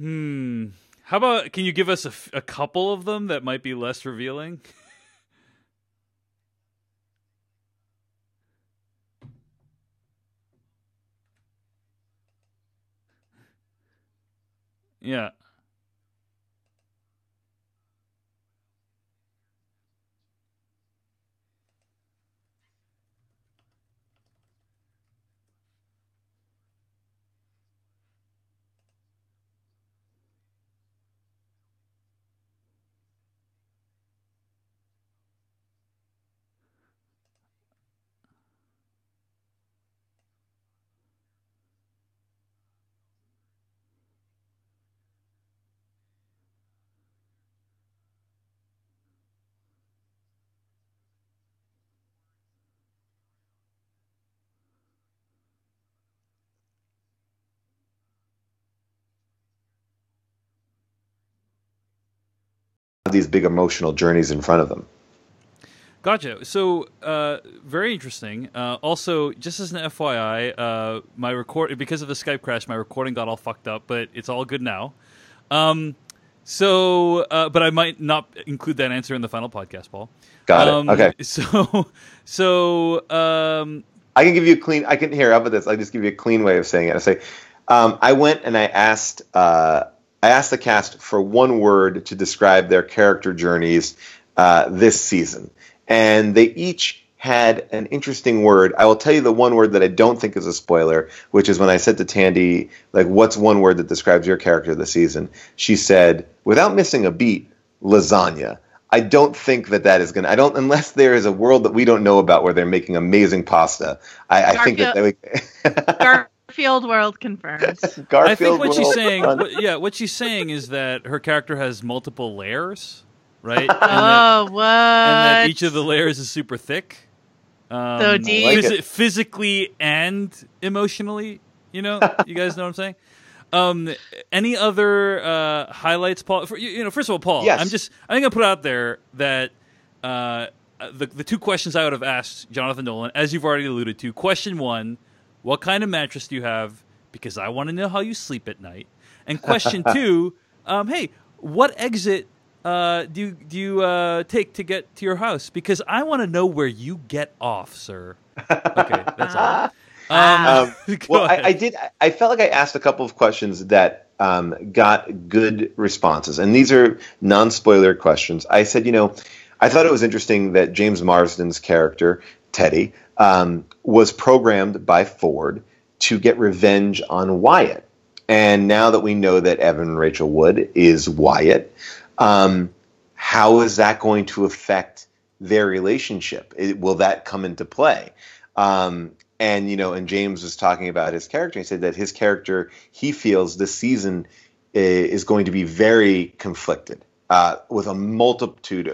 How about, can you give us a couple of them that might be less revealing? Yeah. These big emotional journeys in front of them. Gotcha. So, very interesting. Also, just as an FYI, because of the Skype crash, my recording got all fucked up, but it's all good now. But I might not include that answer in the final podcast, Paul. Got it. Okay. I can give you a clean. How about this? I'll just give you a clean way of saying it. I say, I went and I asked the cast for one word to describe their character journeys this season. And they each had an interesting word. I will tell you the one word that I don't think is a spoiler, which is when I said to Tandy, like, what's one word that describes your character this season? She said, without missing a beat, lasagna. I don't think that is gonna. I don't unless there is a world that we don't know about where they're making amazing pasta. I think that Garfield world confirmed. I think what she's world. saying, what she's saying is that her character has multiple layers, right? What? And that each of the layers is super thick. So deep. Physically and emotionally, you guys know what I'm saying? Any other highlights, Paul? First of all, Paul, yes. I'm gonna put out there that the two questions I would have asked Jonathan Nolan, as you've already alluded to. Question one: what kind of mattress do you have? Because I want to know how you sleep at night. And question two: hey, what exit do you take to get to your house? Because I want to know where you get off, sir. Okay, that's all. I felt like I asked a couple of questions that got good responses, and these are non-spoiler questions. I said, I thought it was interesting that James Marsden's character Teddy was programmed by Ford to get revenge on Wyatt, and now that we know that Evan Rachel Wood is Wyatt, how is that going to affect their relationship? Will that come into play? And James was talking about his character. He said that his character, he feels this season is going to be very conflicted with a multitude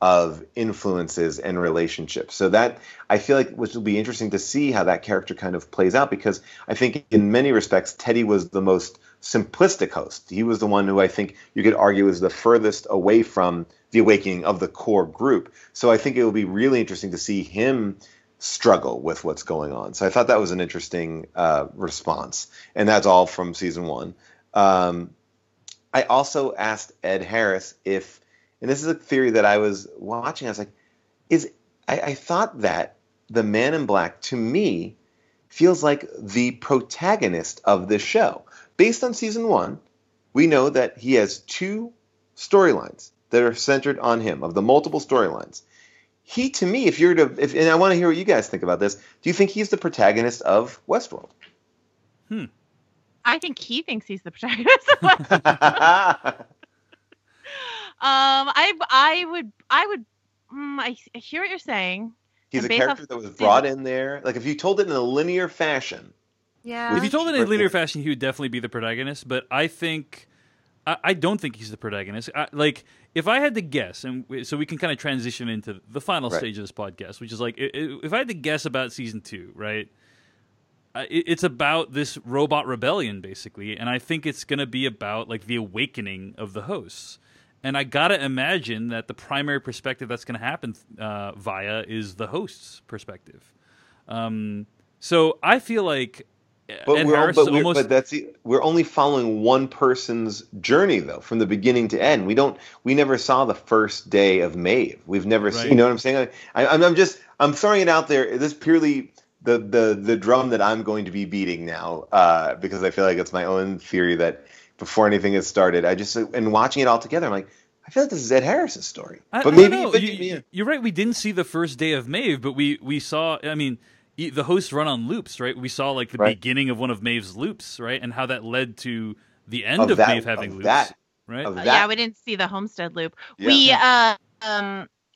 of influences and relationships. So that I feel like which will be interesting to see how that character kind of plays out, because I think in many respects Teddy was the most simplistic host. He was the one who I think you could argue is the furthest away from the awakening of the core group. So I think it will be really interesting to see him struggle with what's going on. So I thought that was an interesting response, and that's all from season one. I also asked Ed Harris if, and this is a theory that I was watching, I was like, I thought that the Man in Black, to me, feels like the protagonist of this show. Based on season one, we know that he has two storylines that are centered on him, of the multiple storylines. He, to me, and I want to hear what you guys think about this, do you think he's the protagonist of Westworld? I think he thinks he's the protagonist of Westworld. I hear what you're saying. He's a character that was brought in there. Like, if you told it in a linear fashion. Yeah. If you told it in a linear fashion, he would definitely be the protagonist. But I don't think he's the protagonist. If I had to guess, and so we can kind of transition into the final stage of this podcast, which is like, if I had to guess about season 2, right? It's about this robot rebellion, basically, and I think it's going to be about like the awakening of the hosts. And I gotta imagine that the primary perspective that's going to happen via is the host's perspective. So I feel like. But we're only following one person's journey, though, from the beginning to end. We never saw the first day of Maeve. We've never seen. You know what I'm saying? I'm throwing it out there. This is purely the drum that I'm going to be beating now, because I feel like it's my own theory that before anything has started, and watching it all together, I'm like, I feel like this is Ed Harris's story. You're right. We didn't see the first day of Maeve, but we saw. I mean. The hosts run on loops, right? We saw like the beginning of one of Maeve's loops, right? And how that led to the end of Maeve having loops, right? Yeah, we didn't see the homestead loop. Yeah.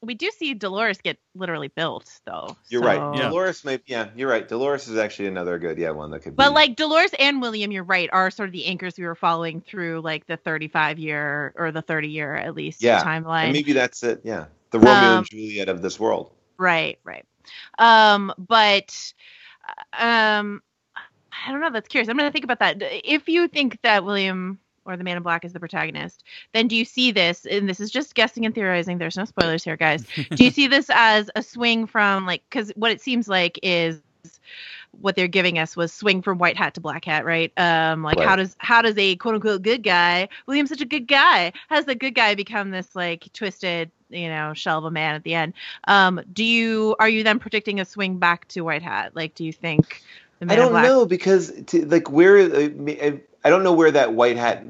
We do see Dolores get literally built, though. You're right. Yeah. Dolores, you're right. Dolores is actually another good, one that could be. But like Dolores and William, you're right, are sort of the anchors we were following through like the 35-year or the 30-year at least timeline. And maybe that's it. Yeah, the Romeo and Juliet of this world. Right. But I don't know. That's curious. I'm going to think about that. If you think that William or the Man in Black is the protagonist, then do you see this, and this is just guessing and theorizing, there's no spoilers here, guys. Do you see this as a swing from because what it seems like is what they're giving us was swing from white hat to black hat, right? How does a quote unquote good guy, William's such a good guy, how does the good guy become this like twisted, shell of a man at the end? Are you then predicting a swing back to white hat? Like, do you think the Man I don't in Black... know, because I don't know where that white hat,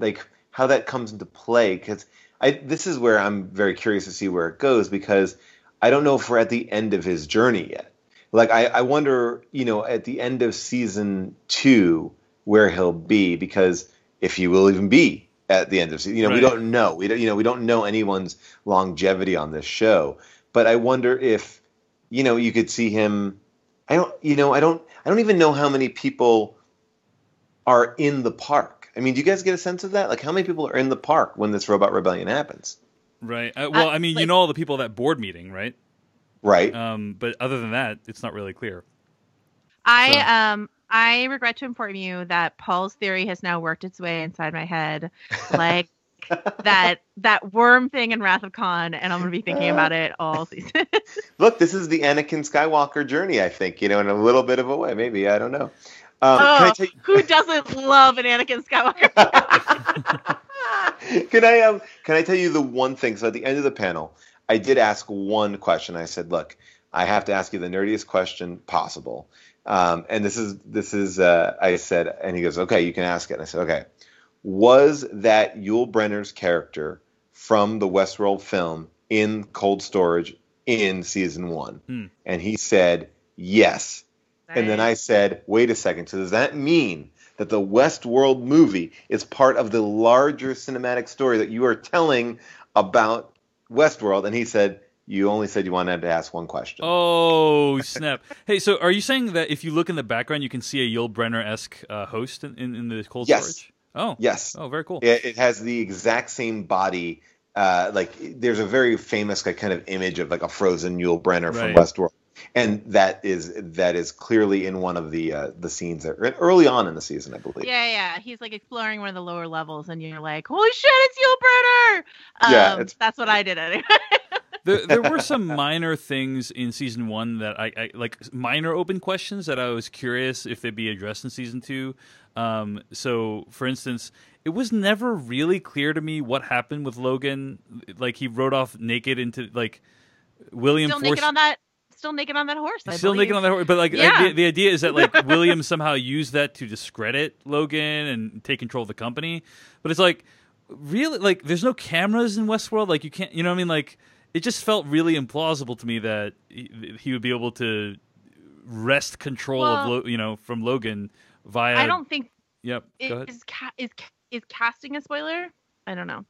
how that comes into play, because this is where I'm very curious to see where it goes, because I don't know if we're at the end of his journey yet. I wonder, at the end of season 2 where he'll be, because if he will even be at the end of the season. You know, Right. we don't know. We don't know anyone's longevity on this show. But I wonder if, you could see him. I don't even know how many people are in the park. I mean, do you guys get a sense of that? Like, how many people are in the park when this robot rebellion happens? Right. Well, I mean, you know all the people at that board meeting, right? Right. But other than that, it's not really clear. I regret to inform you that Paul's theory has now worked its way inside my head, like that worm thing in Wrath of Khan, and I'm gonna be thinking about it all season. Look, this is the Anakin Skywalker journey, I think. In a little bit of a way, maybe, I don't know. Can I tell you, who doesn't love an Anakin Skywalker? can I tell you the one thing? So at the end of the panel, I did ask one question. I said, "Look, I have to ask you the nerdiest question possible." And this is I said, and he goes, "Okay, you can ask it." And I said, "Okay, was that Yul Brynner's character from the Westworld film in cold storage in season 1?" And he said, "Yes." Nice. And then I said, "Wait a second. So does that mean that the Westworld movie is part of the larger cinematic story that you are telling about Westworld?" And he said, "You only said you wanted to ask one question." Oh, snap. Hey, so are you saying that if you look in the background, you can see a Yul Brynner-esque host in the cold storage? Oh. Yes. Oh, very cool. It has the exact same body. There's a very famous kind of image of like a frozen Yul Brynner from Westworld. And that is clearly in one of the scenes early on in the season, I believe. Yeah. He's like exploring one of the lower levels, and you're like, "Holy shit, it's Yul Brynner!" That's what I did anyway. There were some minor things in season 1 that I like, minor open questions that I was curious if they'd be addressed in season 2. So, for instance, it was never really clear to me what happened with Logan. Like, he rode off naked into William. Still naked on that horse. Still naked on that horse, but the idea is that William somehow used that to discredit Logan and take control of the company. But it's really there's no cameras in Westworld. You can't, what I mean? It just felt really implausible to me that he would be able to wrest control of from Logan via. I don't think. Yep. Go ahead. Is casting a spoiler? I don't know.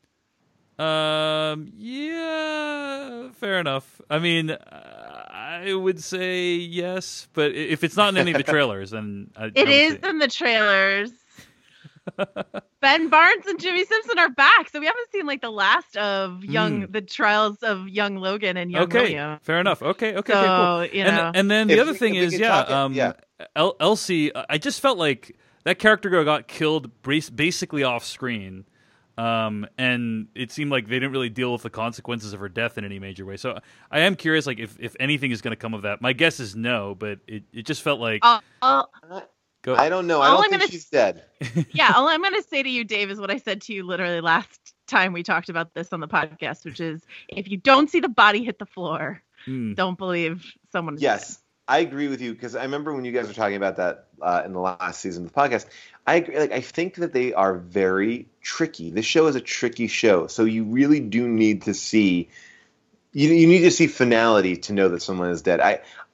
Yeah, fair enough. I mean, I would say yes, but if it's not in any of the trailers, then it is in the trailers. Ben Barnes and Jimmy Simpson are back, so we haven't seen the last of the trials of young Logan and young William. Fair enough. Okay, so, cool. And then the other thing is, Elsie. I just felt like that character got killed basically off screen. And it seemed like they didn't really deal with the consequences of her death in any major way. So I am curious, if anything is going to come of that. My guess is no, but it just felt like. I don't know. I don't think she's dead. Yeah, all I'm going to say to you, Dave, is what I said to you literally last time we talked about this on the podcast, which is if you don't see the body hit the floor, don't believe someone is dead. I agree with you, because I remember when you guys were talking about that in the last season of the podcast. I agree. I think that they are very tricky. This show is a tricky show, so you really do need to see. You need to see finality to know that someone is dead.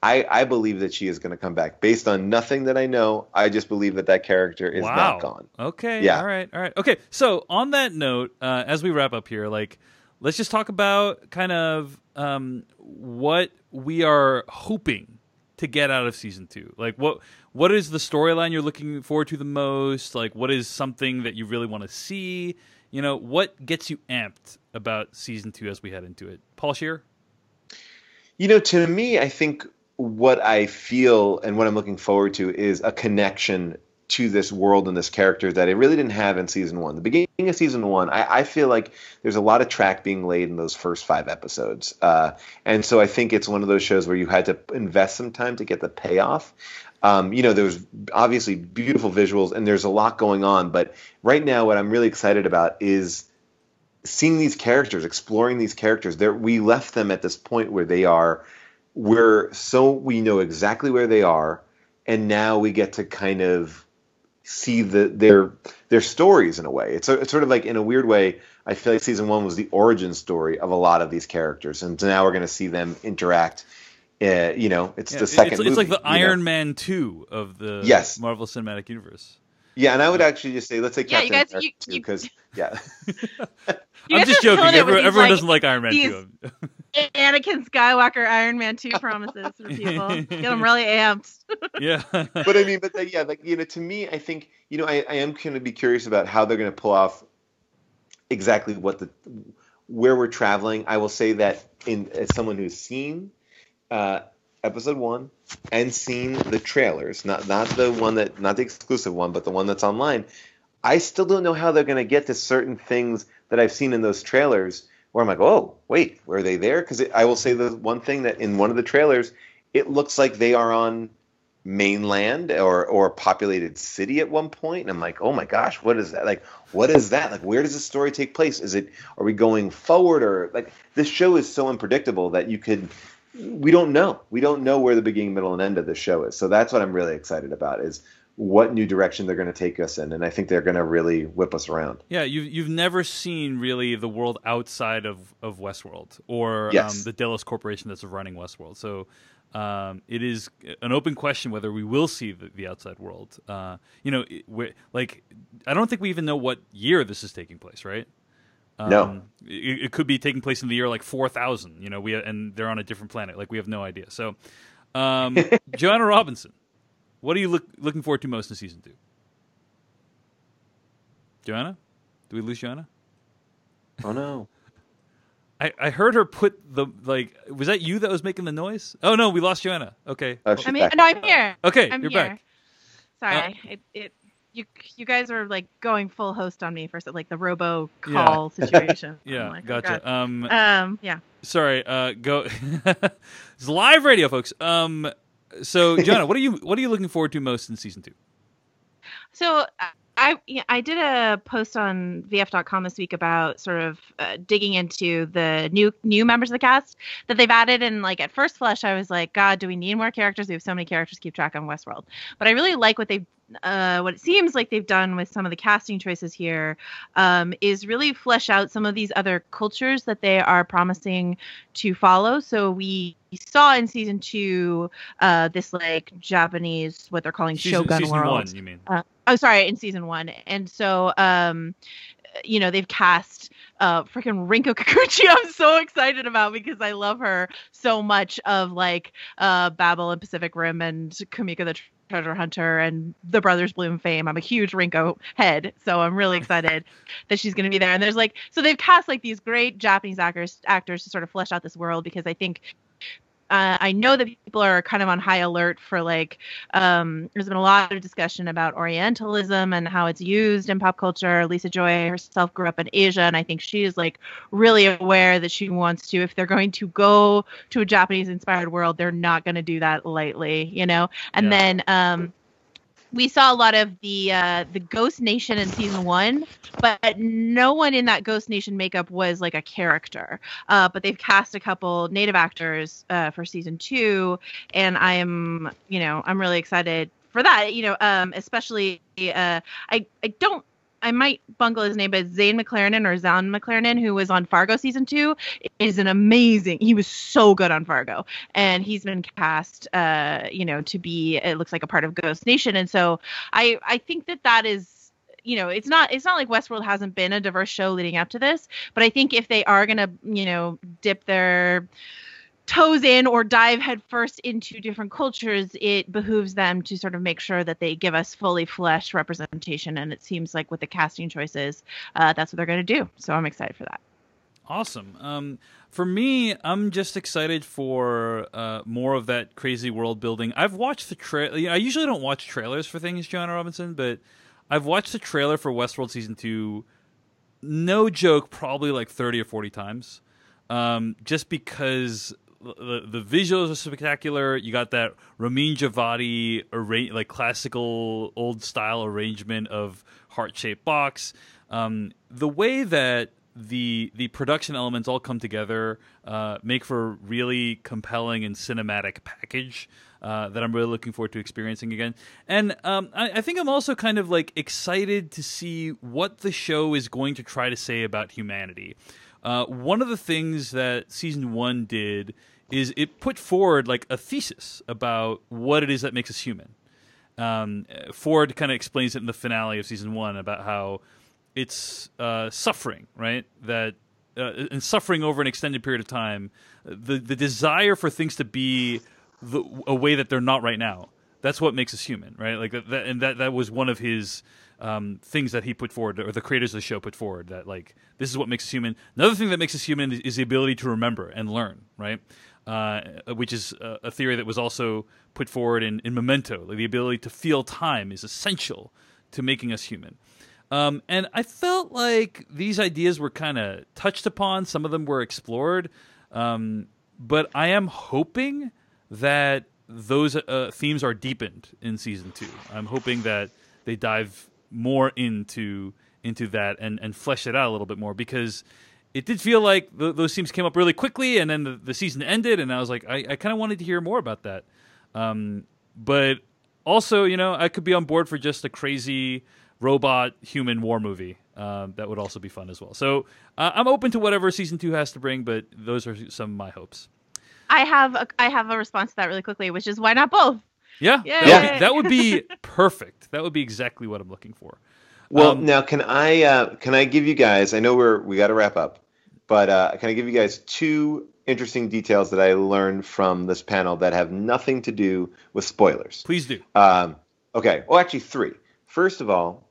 I believe that she is going to come back based on nothing that I know. I just believe that character is not gone. Okay. Yeah. All right. Okay. So on that note, as we wrap up here, let's just talk about kind of what we are hoping to get out of season 2. What is the storyline you're looking forward to the most? What is something that you really want to see? What gets you amped about season 2 as we head into it? Paul Scheer? To me, I think what I feel and what I'm looking forward to is a connection to this world and this character that I really didn't have in season 1. The beginning of season 1, I feel like there's a lot of track being laid in those first 5 episodes. And so I think it's one of those shows where you had to invest some time to get the payoff. There was obviously beautiful visuals and there's a lot going on. But right now what I'm really excited about is seeing these characters, exploring these characters. We left them at this point where they are – we know exactly where they are, and now we get to kind of see their stories in a way. It's sort of in a weird way, I feel like season 1 was the origin story of a lot of these characters, and so now we're going to see them interact. The second movie. It's like the Iron Man 2 of the Marvel Cinematic Universe. Yeah, and I would actually just say, let's say Yeah, you Captain guys, America too, because yeah, you I'm guys just are joking. killing it with Everyone these, doesn't like Iron Man these 2. Anakin Skywalker Iron Man 2 promises for people. Get them really amped. Yeah. but I mean, yeah, like to me, I think I am going to be curious about how they're going to pull off exactly where we're traveling. I will say that as someone who's seen episode 1 and seen the trailers, not the exclusive one, but the one that's online, I still don't know how they're going to get to certain things that I've seen in those trailers where I'm like, oh, wait, were they there? Because I will say the one thing that in one of the trailers, it looks like they are on mainland or a populated city at one point, and I'm like, oh my gosh, what is that? Like, what is that? Like, where does the story take place? Are we going forward, or like this show is so unpredictable that we don't know where the beginning, middle, and end of the show is. So that's what I'm really excited about, is what new direction they're going to take us in, and I think they're going to really whip us around. Yeah, you've never seen really the world outside of Westworld or Yes. the Delos Corporation that's running Westworld. So it is an open question whether we will see the outside world. I don't think we even know what year this is taking place, right? No. It could be taking place in the year like 4000. And they're on a different planet. Like, we have no idea. So, Joanna Robinson, what are you looking forward to most in season 2? Joanna, did we lose Joanna? Oh no. I heard her put was that you that was making the noise? Oh no, we lost Joanna. Okay. Oh, I'm here. Okay, I'm you're here. back. Sorry, you guys are like going full host on me for like the robo call situation. Yeah, like, gotcha. Oh, yeah. Sorry. Go. It's live radio, folks. So Joanna, what are you looking forward to most in season 2? So I did a post on VF.com this week about sort of digging into the new members of the cast that they've added. And like at first flush, I was like, God, do we need more characters? We have so many characters to keep track on Westworld. But I really like what it seems like they've done with some of the casting choices here, is really flesh out some of these other cultures that they are promising to follow. So we saw in season 2 this like Japanese, what they're calling Shogun season world. 1, you mean? In season 1. And so they've cast freaking Rinko Kikuchi. I'm so excited about, because I love her so much, of like Babel and Pacific Rim and Kumiko the Treasure Hunter and the Brothers Bloom fame. I'm a huge Rinko head, so I'm really excited that she's going to be there. And there's so they've cast like these great Japanese actors to sort of flesh out this world, because I think I know that people are kind of on high alert for like, there's been a lot of discussion about Orientalism and how it's used in pop culture. Lisa Joy herself grew up in Asia, and I think she is like really aware that she wants to, if they're going to go to a Japanese inspired world, they're not going to do that lightly, And then, we saw a lot of the Ghost Nation in season 1, but no one in that Ghost Nation makeup was like a character. But they've cast a couple native actors for season 2, and I'm really excited for that. Especially I might bungle his name, but Zane McLaren, who was on Fargo season 2, is he was so good on Fargo, and he's been cast, to be, it looks like, a part of Ghost Nation. And so I think that is, it's not like Westworld hasn't been a diverse show leading up to this, but I think if they are going to, dip their toes in or dive headfirst into different cultures, it behooves them to sort of make sure that they give us fully fleshed representation. And it seems like with the casting choices, that's what they're going to do. So I'm excited for that. Awesome. For me, I'm just excited for more of that crazy world building. I've watched the trailer. I usually don't watch trailers for things, Joanna Robinson, but I've watched the trailer for Westworld season 2, no joke, probably like 30 or 40 times, just because the visuals are spectacular. You got that Ramin Djawadi like classical old style arrangement of heart-shaped box. The way that the production elements all come together make for a really compelling and cinematic package that I'm really looking forward to experiencing again. And I think I'm also kind of like excited to see what the show is going to try to say about humanity. One of the things that season 1 did is it put forward like a thesis about what it is that makes us human. Ford kind of explains it in the finale of season 1 about how it's suffering, right? That and suffering over an extended period of time, the desire for things to be a way that they're not right now. That's what makes us human, right? Like that was one of his things that he put forward, or the creators of the show put forward. That like this is what makes us human. Another thing that makes us human is the ability to remember and learn, right? Which is a theory that was also put forward in Memento. Like the ability to feel time is essential to making us human. And I felt like these ideas were kind of touched upon. Some of them were explored. But I am hoping that those themes are deepened in season 2. I'm hoping that they dive more into that and flesh it out a little bit more, because it did feel like those themes came up really quickly, and then the season ended, and I was like, I kind of wanted to hear more about that. But also, I could be on board for just a crazy robot human war movie. That would also be fun as well. So I'm open to whatever season 2 has to bring, but those are some of my hopes. I have a response to that really quickly, which is why not both? Yeah, that would be perfect. That would be exactly what I'm looking for. Well, now can I give you guys? I know we got to wrap up, but can I give you guys 2 interesting details that I learned from this panel that have nothing to do with spoilers? Please do. Okay. Well, actually 3. First of all,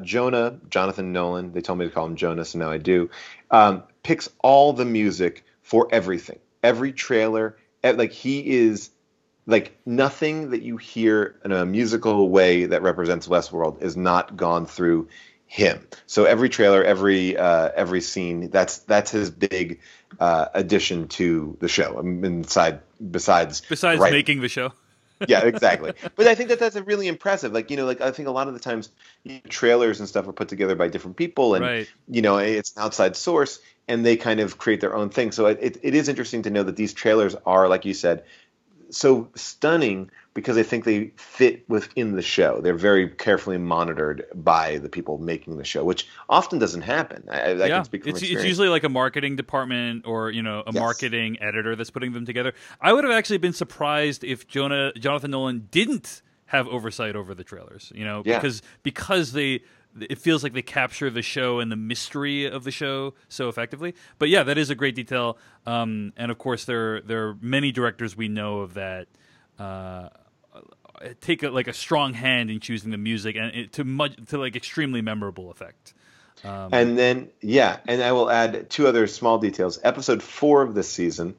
Jonathan Nolan, they told me to call him Jonas, and now I do, picks all the music for everything. Every trailer, like he is, like nothing that you hear in a musical way that represents Westworld is not gone through him. So every trailer, every scene, that's his big addition to the show. I mean, besides making the show. Yeah, exactly. But I think that's a really impressive. Like, I think a lot of the times trailers and stuff are put together by different people, and right. It's an outside source, and they kind of create their own thing. So it is interesting to know that these trailers are, like you said, so stunning because I think they fit within the show. They're very carefully monitored by the people making the show, which often doesn't happen. I can speak from experience. It's usually like a marketing department or marketing editor that's putting them together. I would have actually been surprised if Jonathan Nolan didn't have oversight over the trailers. Because it feels like they capture the show and the mystery of the show so effectively. But yeah, that is a great detail. And of course, there are many directors we know of that take a strong hand in choosing the music and to like extremely memorable effect. And then and I will add 2 other small details. Episode 4 of this season,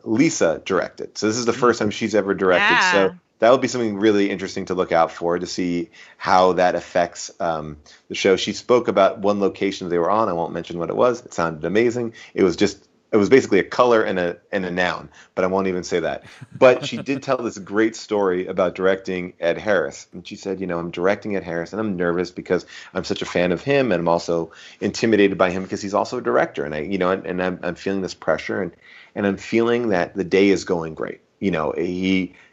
Lisa directed. So this is the first time she's ever directed. Yeah. So that will be something really interesting to look out for, to see how that affects the show. She spoke about one location they were on. I won't mention what it was. It sounded amazing. It was basically a color and a noun, but I won't even say that. But she did tell this great story about directing Ed Harris. And she said, I'm directing Ed Harris, and I'm nervous because I'm such a fan of him, and I'm also intimidated by him because he's also a director. And I'm feeling this pressure, and I'm feeling that the day is going great.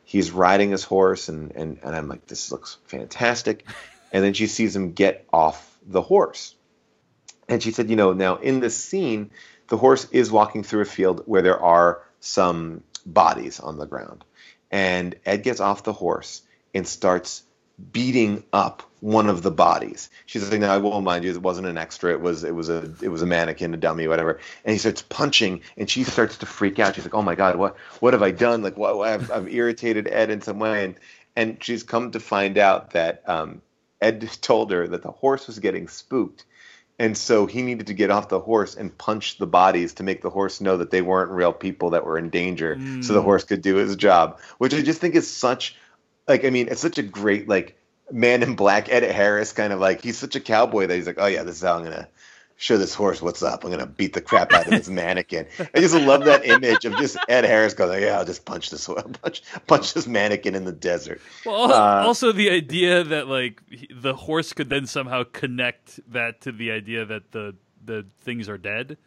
He's riding his horse, and I'm like, this looks fantastic. And then she sees him get off the horse. And she said, now in this scene, the horse is walking through a field where there are some bodies on the ground. And Ed gets off the horse and starts beating up one of the bodies. She's like, "No, I won't mind you. It wasn't an extra. It was a mannequin, a dummy, whatever." And he starts punching, and she starts to freak out. She's like, "Oh my God, what have I done? Like, I've irritated Ed in some way." And she's come to find out that Ed told her that the horse was getting spooked, and so he needed to get off the horse and punch the bodies to make the horse know that they weren't real people that were in danger, so the horse could do his job. Which I just think is such. It's such a great, Man in Black, Ed Harris, kind of he's such a cowboy that he's like, oh yeah, this is how I'm going to show this horse what's up. I'm going to beat the crap out of this mannequin. I just love that image of just Ed Harris going, yeah, I'll just punch this mannequin in the desert. Well, also the idea that the horse could then somehow connect that to the idea that the things are dead.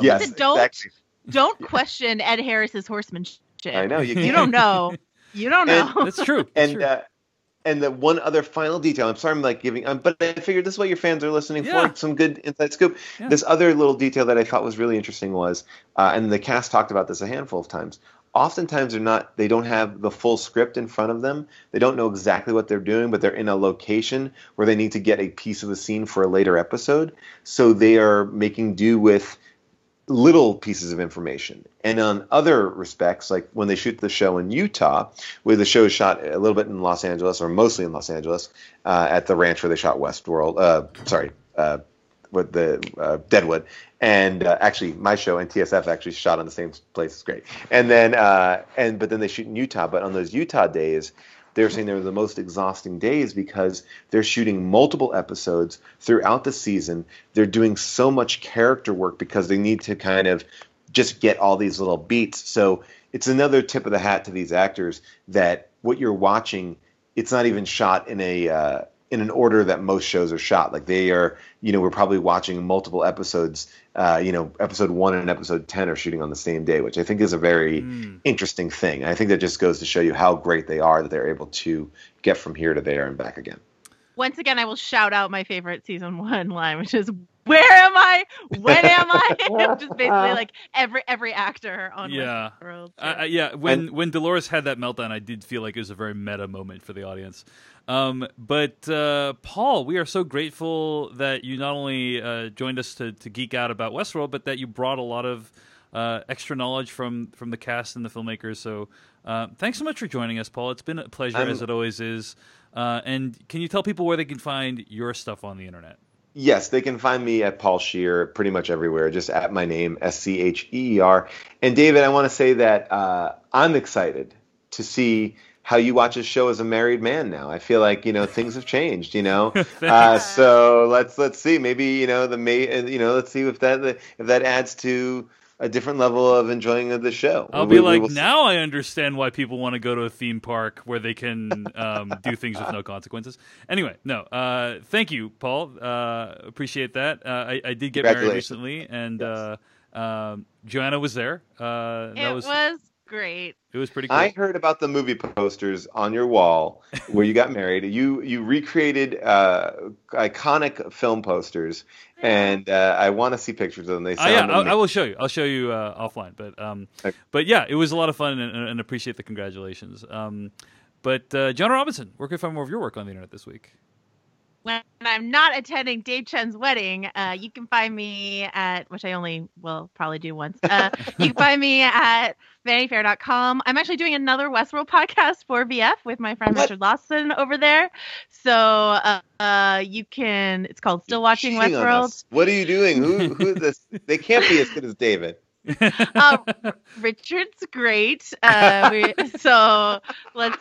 Yes, exactly. Don't question Ed Harris's horsemanship. I know. You don't know. You don't know. That's true. And And the one other final detail, I'm sorry I'm like giving, but I figured this is what your fans are listening Yeah. for, some good inside scoop. Yeah. This other little detail that I thought was really interesting was, and the cast talked about this a handful of times, oftentimes they don't have the full script in front of them. They don't know exactly what they're doing, but they're in a location where they need to get a piece of the scene for a later episode. So they are making do with little pieces of information. And on other respects, like when they shoot the show in Utah, where the show is shot a little bit in Los Angeles, or mostly in Los Angeles, at the ranch where they shot Westworld, with the Deadwood. And actually, my show and TSF actually shot on the same place. It's great. And then, but then they shoot in Utah. But on those Utah days, they're saying they're the most exhausting days because they're shooting multiple episodes throughout the season. They're doing so much character work because they need to kind of just get all these little beats. So it's another tip of the hat to these actors that what you're watching, it's not even shot in in an order that most shows are shot. Like they are, we're probably watching multiple episodes. Episode 1 and episode 10 are shooting on the same day, which I think is a very interesting thing. And I think that just goes to show you how great they are that they're able to get from here to there and back again. Once again, I will shout out my favorite season 1 line, which is, "Where am I? When am I?" Just basically like every actor on Westworld. So. When Dolores had that meltdown, I did feel like it was a very meta moment for the audience. But Paul, we are so grateful that you not only joined us to geek out about Westworld, but that you brought a lot of extra knowledge from the cast and the filmmakers. So thanks so much for joining us, Paul. It's been a pleasure, as it always is. And can you tell people where they can find your stuff on the internet? Yes, they can find me at Paul Scheer pretty much everywhere, just at my name, Scheer. And David, I want to say that I'm excited to see how you watch a show as a married man now. I feel like, things have changed, so let's see, maybe, let's see if that adds to a different level of enjoying of the show. I'll now I understand why people want to go to a theme park where they can do things with no consequences. Anyway, no, thank you, Paul. Appreciate that. I did get married recently, and yes. Joanna was there. It was great. It was pretty cool. I heard about the movie posters on your wall where you got married. You recreated iconic film posters, and I want to see pictures of them. They sound I will show you. I'll show you offline. But yeah, it was a lot of fun, and appreciate the congratulations. But John Robinson, where can I find more of your work on the internet this week? When I'm not attending Dave Chen's wedding, you can find me at, which I only will probably do once. You can find me at VanityFair.com. I'm actually doing another Westworld podcast for VF with my friend Richard Lawson over there. So you can. It's called Still Watching Westworld. What are you doing? Who is this? They can't be as good as David. Richard's great. So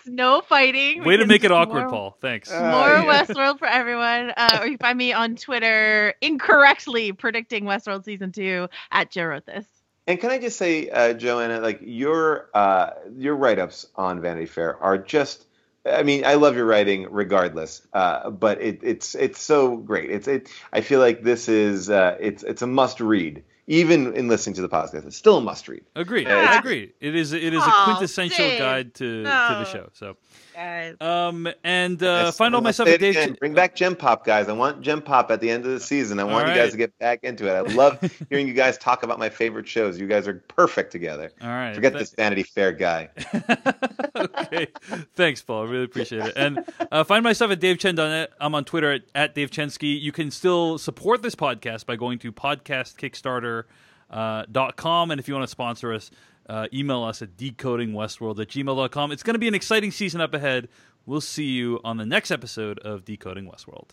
no fighting. Way to make it awkward, Paul. Thanks. More Westworld for everyone. Or you find me on Twitter incorrectly predicting Westworld season 2 at Joe Wrote This. And can I just say, Joanna, like your write-ups on Vanity Fair are just. I mean, I love your writing regardless, but it's so great. I feel like this is it's a must read. Even in listening to the podcast, it's still a must read. Agreed. Agreed. It is a quintessential guide to the show. So, find all my stuff at Dave. Bring back Gem Pop, guys. I want Gem Pop at the end of the season. I want you guys to get back into it. I love hearing you guys talk about my favorite shows. You guys are perfect together. All right. Forget this Vanity Fair guy. Okay. Thanks, Paul. I really appreciate it. And find my stuff at DaveChen.net. I'm on Twitter at DaveChensky. You can still support this podcast by going to podcastkickstarter.com. And if you want to sponsor us, email us at decodingwestworld@gmail.com. It's going to be an exciting season up ahead. We'll see you on the next episode of Decoding Westworld.